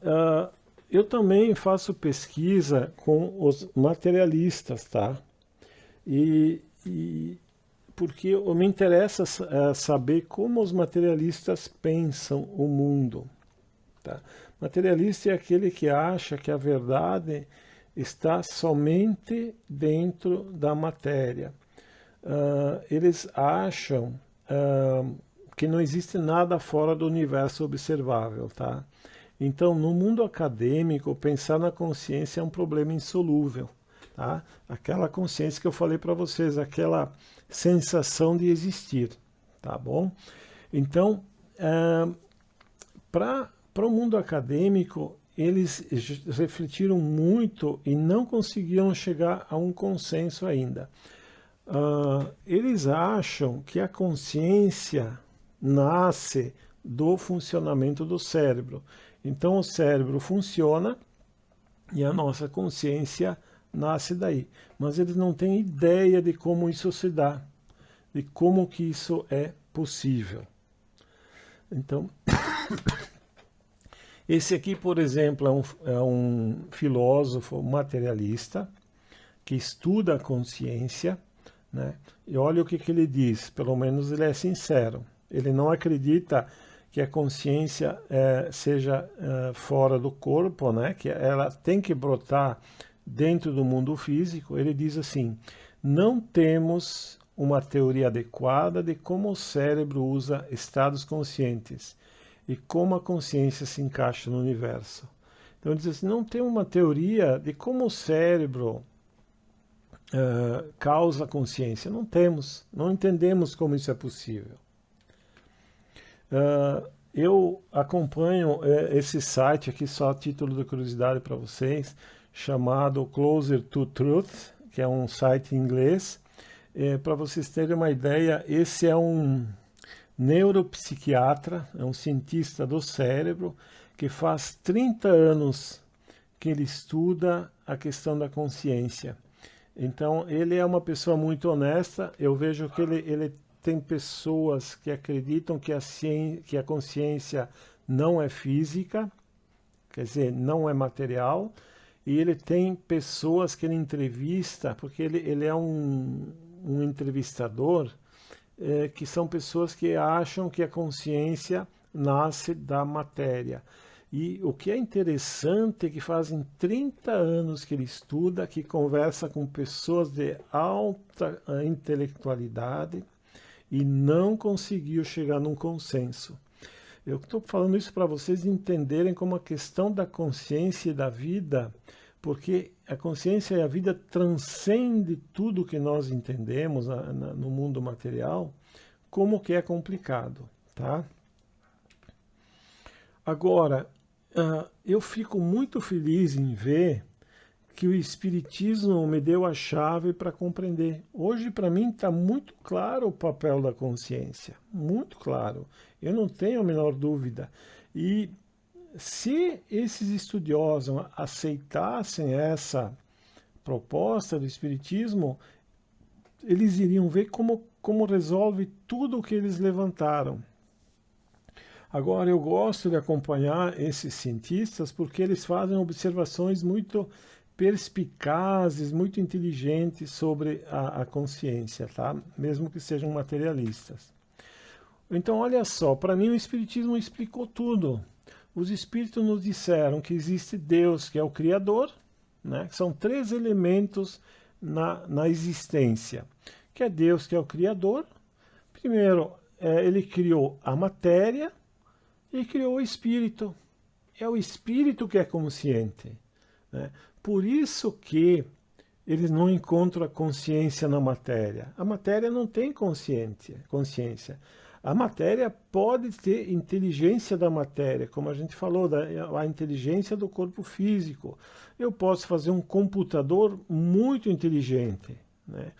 eu também faço pesquisa com os materialistas, tá? Porque me interessa saber como os materialistas pensam o mundo, tá? Materialista é aquele que acha que a verdade está somente dentro da matéria. Eles acham que não existe nada fora do universo observável, tá? Então, no mundo acadêmico, pensar na consciência é um problema insolúvel, tá? Aquela consciência que eu falei para vocês, aquela sensação de existir, tá bom? Então, para o mundo acadêmico, eles refletiram muito e não conseguiram chegar a um consenso ainda. Eles acham que a consciência nasce do funcionamento do cérebro. Então o cérebro funciona e a nossa consciência nasce daí. Mas eles não têm ideia de como isso se dá, de como que isso é possível. Então, esse aqui, por exemplo, é um filósofo materialista que estuda a consciência, né? E olha o que ele diz, pelo menos ele é sincero. Ele não acredita que a consciência seja fora do corpo, né? Que ela tem que brotar dentro do mundo físico. Ele diz assim: não temos uma teoria adequada de como o cérebro usa estados conscientes e como a consciência se encaixa no universo. Então ele diz assim, não tem uma teoria de como o cérebro causa consciência. Não temos, não entendemos como isso é possível. Eu acompanho esse site aqui, só a título de curiosidade para vocês, chamado Closer to Truth, que é um site em inglês. Para vocês terem uma ideia, esse é um neuropsiquiatra, é um cientista do cérebro, que faz 30 anos que ele estuda a questão da consciência. Então, ele é uma pessoa muito honesta. Eu vejo que ele tem pessoas que acreditam que a consciência não é física, quer dizer, não é material, e ele tem pessoas que ele entrevista, porque ele é um entrevistador, que são pessoas que acham que a consciência nasce da matéria. E o que é interessante é que fazem 30 anos que ele estuda, que conversa com pessoas de alta intelectualidade e não conseguiu chegar num consenso. Eu estou falando isso para vocês entenderem como a questão da consciência e da vida, porque a consciência e a vida transcende tudo que nós entendemos no mundo material, como que é complicado, tá? Agora, eu fico muito feliz em ver que o Espiritismo me deu a chave para compreender. Hoje, para mim, está muito claro o papel da consciência. Muito claro. Eu não tenho a menor dúvida. E se esses estudiosos aceitassem essa proposta do Espiritismo, eles iriam ver como resolve tudo o que eles levantaram. Agora, eu gosto de acompanhar esses cientistas porque eles fazem observações muito perspicazes, muito inteligentes sobre a consciência, tá? Mesmo que sejam materialistas. Então, olha só, para mim o Espiritismo explicou tudo. Os Espíritos nos disseram que existe Deus, que é o Criador, né? Que são 3 elementos na existência. Que é Deus, que é o Criador. Primeiro, ele criou a matéria e criou o Espírito. É o Espírito que é consciente, né? Por isso que eles não encontram a consciência na matéria. A matéria não tem consciência. A matéria pode ter inteligência da matéria, como a gente falou, a inteligência do corpo físico. Eu posso fazer um computador muito inteligente, né?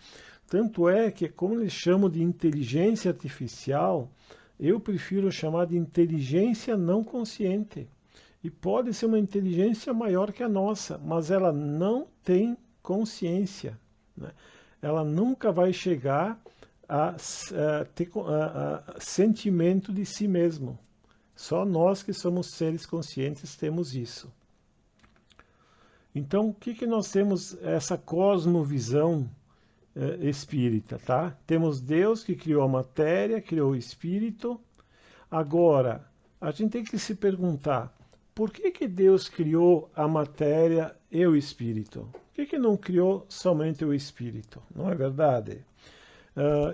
Tanto é que, como eles chamam de inteligência artificial, eu prefiro chamar de inteligência não consciente. E pode ser uma inteligência maior que a nossa, mas ela não tem consciência, né? Ela nunca vai chegar a ter sentimento de si mesmo. Só nós que somos seres conscientes temos isso. Então, o que nós temos essa cosmovisão espírita, tá? Temos Deus que criou a matéria, criou o espírito. Agora, a gente tem que se perguntar, por que Deus criou a matéria e o espírito? Por que não criou somente o espírito? Não é verdade?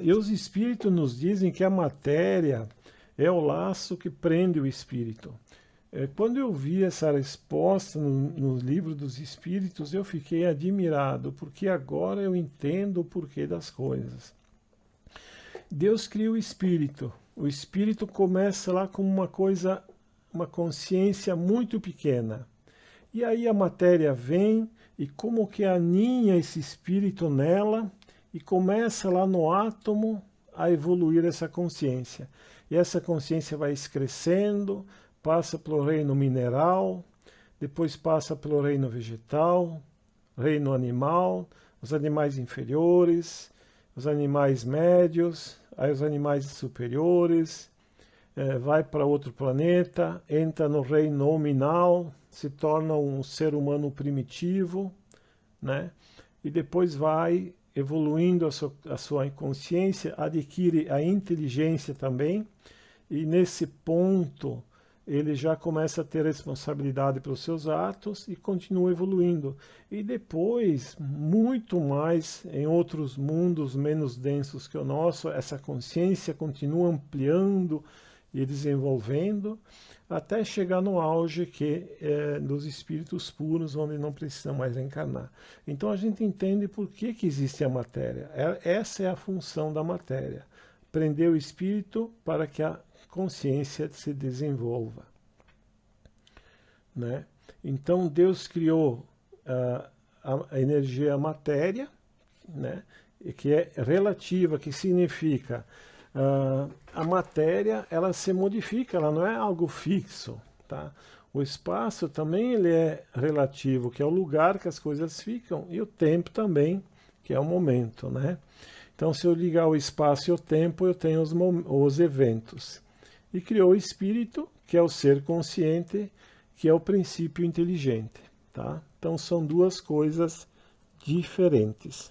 E os espíritos nos dizem que a matéria é o laço que prende o espírito. Quando eu vi essa resposta no livro dos espíritos, eu fiquei admirado, porque agora eu entendo o porquê das coisas. Deus cria o espírito começa lá como uma consciência muito pequena. E aí a matéria vem e como que aninha esse espírito nela e começa lá no átomo a evoluir essa consciência. E essa consciência vai crescendo, passa pelo reino mineral, depois passa pelo reino vegetal, reino animal, os animais inferiores, os animais médios, aí os animais superiores, vai para outro planeta, entra no reino nominal, se torna um ser humano primitivo, né? E depois vai evoluindo a sua consciência, adquire a inteligência também, e nesse ponto ele já começa a ter responsabilidade pelos seus atos e continua evoluindo. E depois, muito mais, em outros mundos menos densos que o nosso, essa consciência continua ampliando e desenvolvendo, até chegar no auge que é dos espíritos puros, onde não precisam mais encarnar. Então a gente entende por que existe a matéria. Essa é a função da matéria. Prender o espírito para que a consciência se desenvolva, né? Então Deus criou a energia a matéria, né? Que é relativa, que significa a matéria ela se modifica, ela não é algo fixo, tá? O espaço também ele é relativo, que é o lugar que as coisas ficam, e o tempo também, que é o momento, né? Então, se eu ligar o espaço e o tempo, eu tenho os eventos. E criou o espírito, que é o ser consciente, que é o princípio inteligente, tá? Então, são duas coisas diferentes.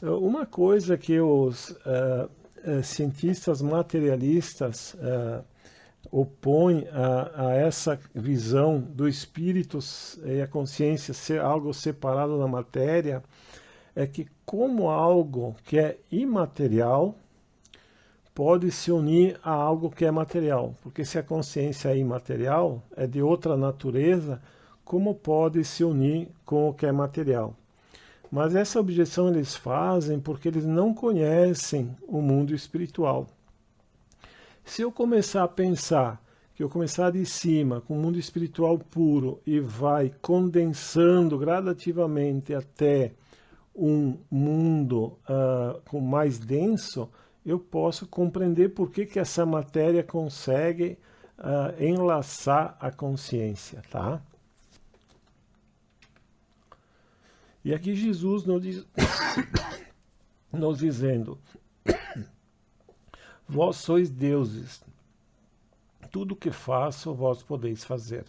Uma coisa que os cientistas materialistas opõem a essa visão do espírito e a consciência ser algo separado da matéria é que, como algo que é imaterial pode se unir a algo que é material, porque se a consciência é imaterial, é de outra natureza, como pode se unir com o que é material? Mas essa objeção eles fazem porque eles não conhecem o mundo espiritual. Se eu começar a pensar que eu começar de cima com o mundo espiritual puro e vai condensando gradativamente até um mundo com mais denso, eu posso compreender por que essa matéria consegue enlaçar a consciência, tá? E aqui Jesus nos dizendo, vós sois deuses, tudo que faço vós podeis fazer.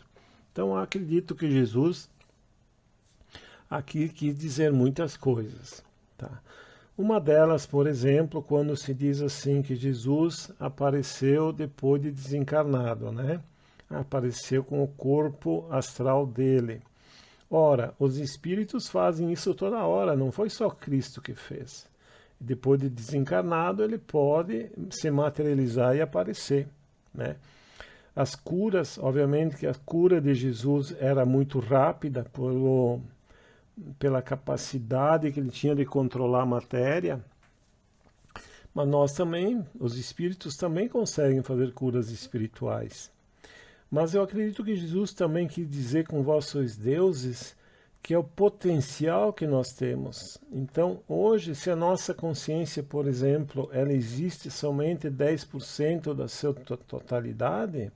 Então acredito que Jesus aqui quis dizer muitas coisas, tá? Uma delas, por exemplo, quando se diz assim que Jesus apareceu depois de desencarnado, né? Apareceu com o corpo astral dele. Ora, os espíritos fazem isso toda hora, não foi só Cristo que fez. Depois de desencarnado, ele pode se materializar e aparecer, né? As curas, obviamente que a cura de Jesus era muito rápida pela capacidade que ele tinha de controlar a matéria, mas nós também, os espíritos também conseguem fazer curas espirituais. Mas eu acredito que Jesus também quis dizer com vós sois deuses, que é o potencial que nós temos. Então, hoje, se a nossa consciência, por exemplo, ela existe somente 10% da sua totalidade,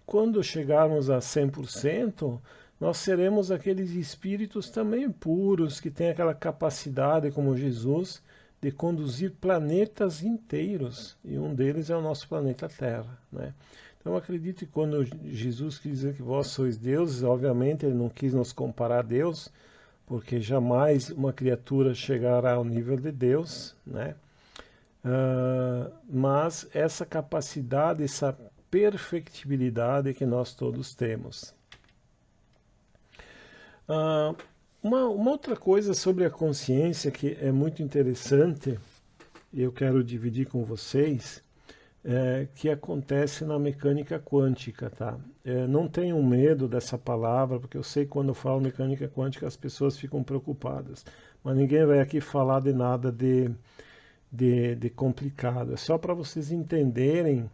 quando chegarmos a 100%, nós seremos aqueles espíritos também puros, que têm aquela capacidade, como Jesus, de conduzir planetas inteiros, e um deles é o nosso planeta Terra, né? Então, eu acredito que quando Jesus quis dizer que vós sois deuses, obviamente ele não quis nos comparar a Deus, porque jamais uma criatura chegará ao nível de Deus, né? Mas essa capacidade, essa perfectibilidade que nós todos temos. Uma outra coisa sobre a consciência que é muito interessante, e eu quero dividir com vocês, que acontece na mecânica quântica, tá? Não tenham medo dessa palavra, porque eu sei que quando eu falo mecânica quântica as pessoas ficam preocupadas, mas ninguém vai aqui falar de nada de complicado. É só para vocês entenderem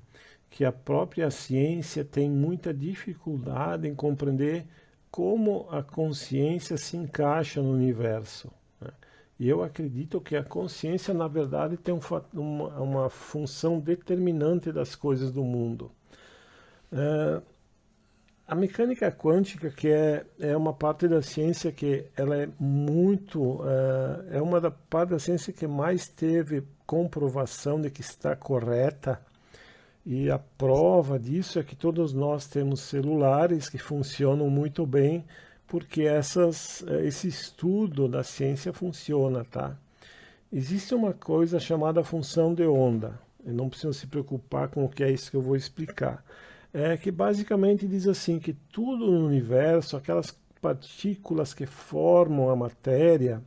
que a própria ciência tem muita dificuldade em compreender como a consciência se encaixa no universo, né? E eu acredito que a consciência, na verdade, tem uma função determinante das coisas do mundo. A mecânica quântica, que é uma parte da ciência que ela é muito... é uma da parte da ciência que mais teve comprovação de que está correta, e a prova disso é que todos nós temos celulares que funcionam muito bem, porque esse estudo da ciência funciona, tá? Existe uma coisa chamada função de onda. Eu não preciso se preocupar com o que é isso que eu vou explicar. É que basicamente diz assim, que tudo no universo, aquelas partículas que formam a matéria,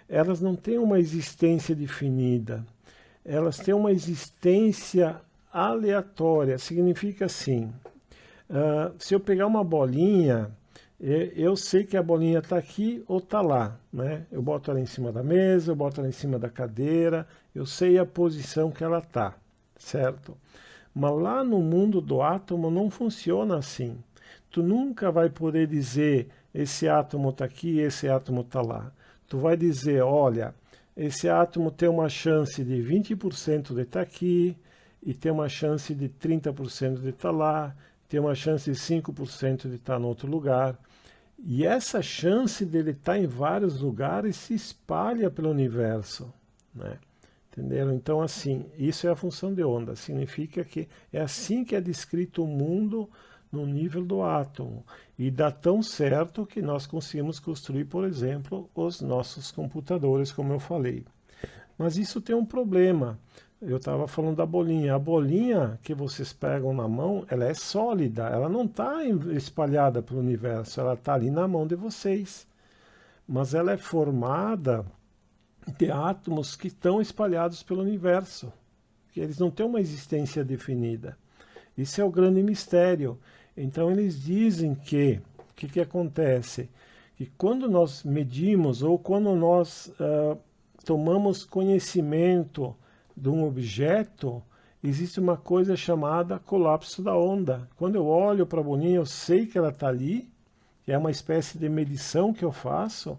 elas não têm uma existência definida. Elas têm uma existência aleatória. Significa assim, se eu pegar uma bolinha, eu sei que a bolinha está aqui ou está lá, né? Eu boto ela em cima da mesa, eu boto ela em cima da cadeira, eu sei a posição que ela está, certo? Mas lá no mundo do átomo não funciona assim. Tu nunca vai poder dizer, esse átomo está aqui, esse átomo está lá. Tu vai dizer, olha, esse átomo tem uma chance de 20% de estar aqui, e tem uma chance de 30% de estar lá, tem uma chance de 5% de estar em outro lugar. E essa chance dele estar em vários lugares se espalha pelo universo, né? Entenderam? Então, assim, isso é a função de onda. Significa que é assim que é descrito o mundo no nível do átomo. E dá tão certo que nós conseguimos construir, por exemplo, os nossos computadores, como eu falei. Mas isso tem um problema. Eu estava falando da bolinha. A bolinha que vocês pegam na mão, ela é sólida. Ela não está espalhada pelo universo. Ela está ali na mão de vocês. Mas ela é formada de átomos que estão espalhados pelo universo. Eles não têm uma existência definida. Isso é o grande mistério. Então eles dizem que, o que acontece? Que quando nós medimos ou quando nós tomamos conhecimento de um objeto, existe uma coisa chamada colapso da onda. Quando eu olho para a bolinha, eu sei que ela está ali, que é uma espécie de medição que eu faço,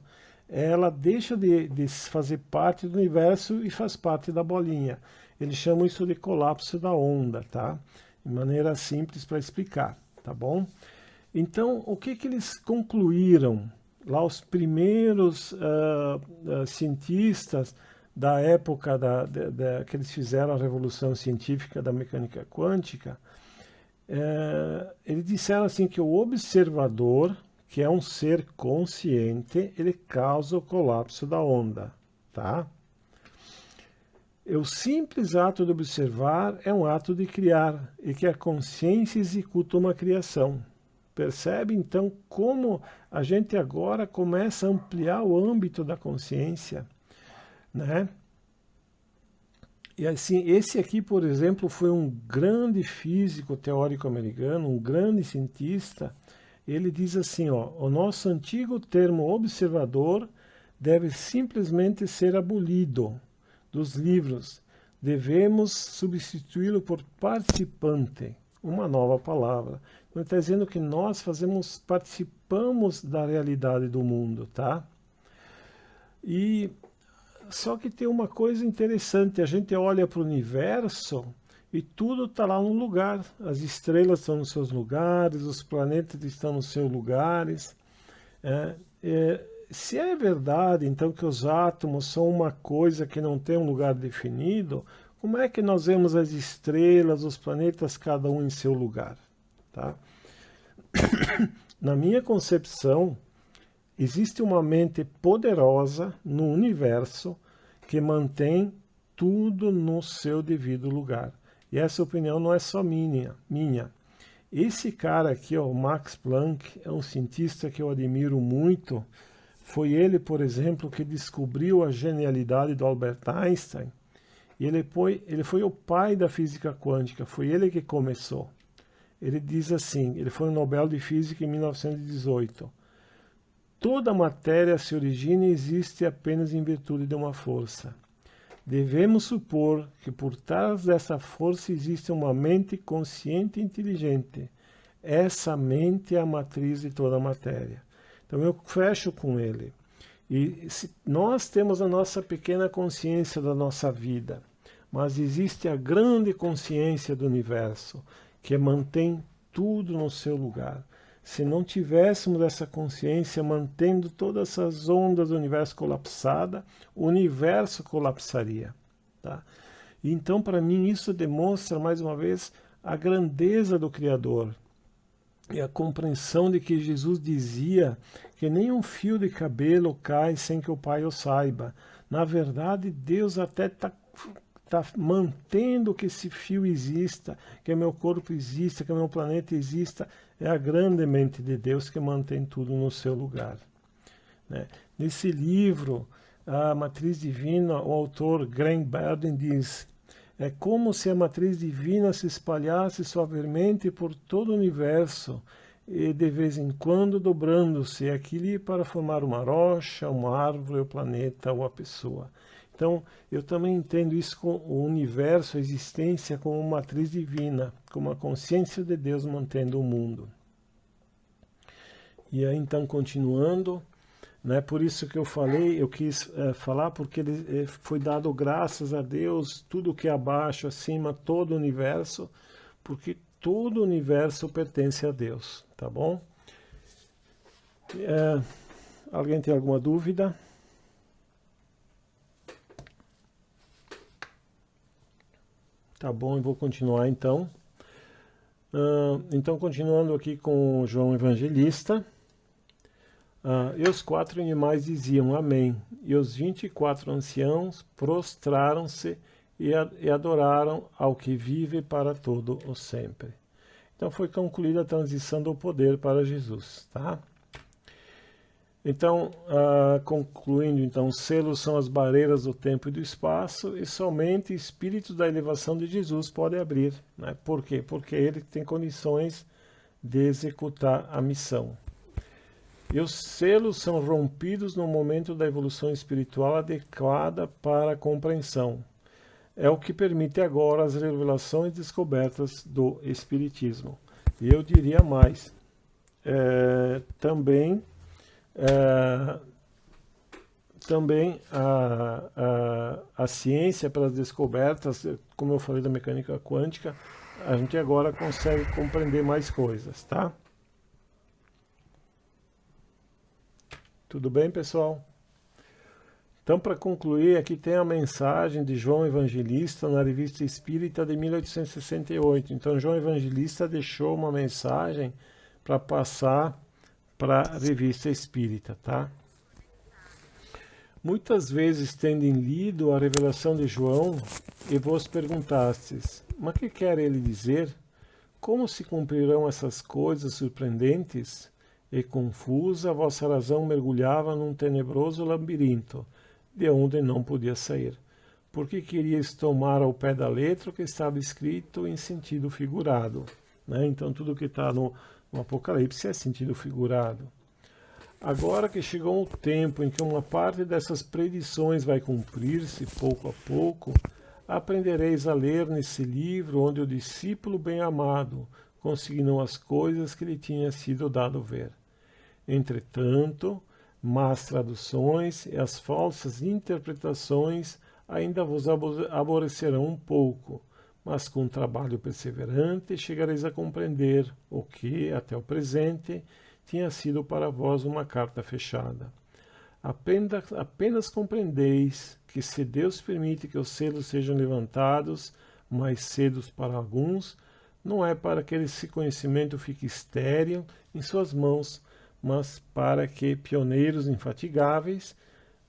ela deixa de fazer parte do universo e faz parte da bolinha. Eles chamam isso de colapso da onda, tá? De maneira simples para explicar, tá bom? Então, o que eles concluíram? lá os primeiros cientistas da época que eles fizeram a revolução científica da mecânica quântica, eles disseram assim que o observador, que é um ser consciente, ele causa o colapso da onda, tá? O simples ato de observar é um ato de criar, e que a consciência executa uma criação. Percebe, então, como a gente agora começa a ampliar o âmbito da consciência, né? E assim, esse aqui, por exemplo, foi um grande físico teórico americano, um grande cientista. Ele diz assim, ó, o nosso antigo termo observador deve simplesmente ser abolido dos livros. Devemos substituí-lo por participante, uma nova palavra. Ele está dizendo que nós participamos da realidade do mundo, tá? E só que tem uma coisa interessante, a gente olha para o universo e tudo está lá no lugar. As estrelas estão nos seus lugares, os planetas estão nos seus lugares. Se é verdade, então, que os átomos são uma coisa que não tem um lugar definido, como é que nós vemos as estrelas, os planetas, cada um em seu lugar? Tá? Na minha concepção, existe uma mente poderosa no universo que mantém tudo no seu devido lugar. E essa opinião não é só minha. Esse cara aqui, ó, o Max Planck, é um cientista que eu admiro muito. Foi ele, por exemplo, que descobriu a genialidade do Albert Einstein. E ele foi o pai da física quântica, foi ele que começou. Ele diz assim, ele foi o Nobel de Física em 1918. Toda matéria se origina e existe apenas em virtude de uma força. Devemos supor que por trás dessa força existe uma mente consciente e inteligente. Essa mente é a matriz de toda a matéria. Então eu fecho com ele. E nós temos a nossa pequena consciência da nossa vida, mas existe a grande consciência do universo, que mantém tudo no seu lugar. Se não tivéssemos essa consciência mantendo todas essas ondas do universo colapsada, o universo colapsaria. Tá? Então, para mim, isso demonstra, mais uma vez, a grandeza do Criador. E a compreensão de que Jesus dizia que nem um fio de cabelo cai sem que o Pai o saiba. Na verdade, Deus até está mantendo que esse fio exista, que o meu corpo exista, que o meu planeta exista. É a grande mente de Deus que mantém tudo no seu lugar. Né? Nesse livro, A Matriz Divina, o autor Graham Borden diz: é como se a matriz divina se espalhasse suavemente por todo o universo, e de vez em quando dobrando-se aqui ali para formar uma rocha, uma árvore, o planeta ou a pessoa. Então, eu também entendo isso com o universo, a existência, como uma matriz divina, como a consciência de Deus mantendo o mundo. E aí, então, continuando, né, por isso que eu falei, eu quis falar, porque ele foi dado graças a Deus, tudo que é abaixo, acima, todo o universo, porque todo o universo pertence a Deus, tá bom? Alguém tem alguma dúvida? Tá bom, eu vou continuar então. Então, continuando aqui com João Evangelista. E os 4 animais diziam amém, e os 24 anciãos prostraram-se e adoraram ao que vive para todo o sempre. Então foi concluída a transição do poder para Jesus, tá? Então, concluindo, então, os selos são as barreiras do tempo e do espaço, e somente espíritos da elevação de Jesus podem abrir, né? Por quê? Porque ele tem condições de executar a missão. E os selos são rompidos no momento da evolução espiritual adequada para a compreensão. É o que permite agora as revelações e descobertas do Espiritismo. E eu diria mais, também a ciência pelas descobertas, como eu falei da mecânica quântica, a gente agora consegue compreender mais coisas, tá? Tudo bem, pessoal? Então, para concluir, aqui tem a mensagem de João Evangelista na Revista Espírita de 1868. Então, João Evangelista deixou uma mensagem para passar para a Revista Espírita, tá? Muitas vezes tendem lido a revelação de João e vos perguntastes, mas que quer ele dizer? Como se cumprirão essas coisas surpreendentes? E confusa, a vossa razão mergulhava num tenebroso labirinto, de onde não podia sair, porque querias tomar ao pé da letra o que estava escrito em sentido figurado, né? Então tudo que está no Apocalipse é sentido figurado. Agora que chegou o tempo em que uma parte dessas predições vai cumprir-se pouco a pouco, aprendereis a ler nesse livro onde o discípulo bem-amado consignou as coisas que lhe tinha sido dado ver. Entretanto, más traduções e as falsas interpretações ainda vos aborrecerão um pouco, mas com trabalho perseverante chegareis a compreender o que, até o presente, tinha sido para vós uma carta fechada. Apenas compreendeis que se Deus permite que os selos sejam levantados mais cedo para alguns, não é para que esse conhecimento fique estéril em suas mãos, mas para que pioneiros infatigáveis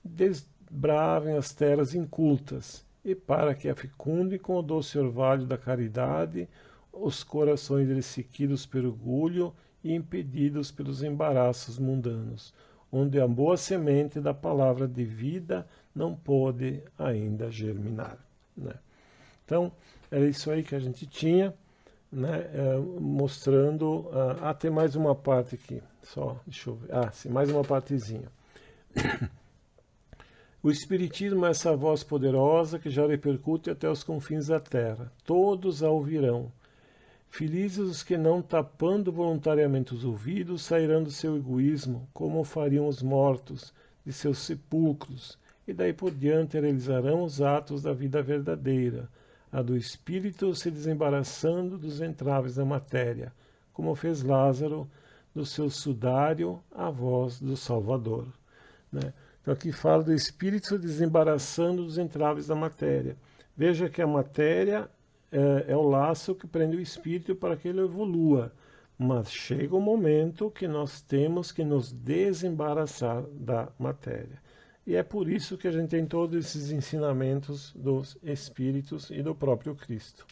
desbravem as terras incultas e para que afecunde com o doce orvalho da caridade os corações ressequidos pelo orgulho e impedidos pelos embaraços mundanos, onde a boa semente da palavra de vida não pôde ainda germinar, né? Então, era isso aí que a gente tinha, né, mostrando... tem mais uma parte aqui, só, deixa eu ver, sim, mais uma partezinha. O Espiritismo é essa voz poderosa que já repercute até os confins da terra. Todos a ouvirão. Felizes os que, não tapando voluntariamente os ouvidos, sairão do seu egoísmo, como fariam os mortos de seus sepulcros, e daí por diante realizarão os atos da vida verdadeira, a do espírito se desembaraçando dos entraves da matéria, como fez Lázaro do seu sudário à voz do Salvador, né? Então aqui fala do espírito desembaraçando dos entraves da matéria. Veja que a matéria é o laço que prende o espírito para que ele evolua, mas chega o momento que nós temos que nos desembaraçar da matéria. E é por isso que a gente tem todos esses ensinamentos dos espíritos e do próprio Cristo.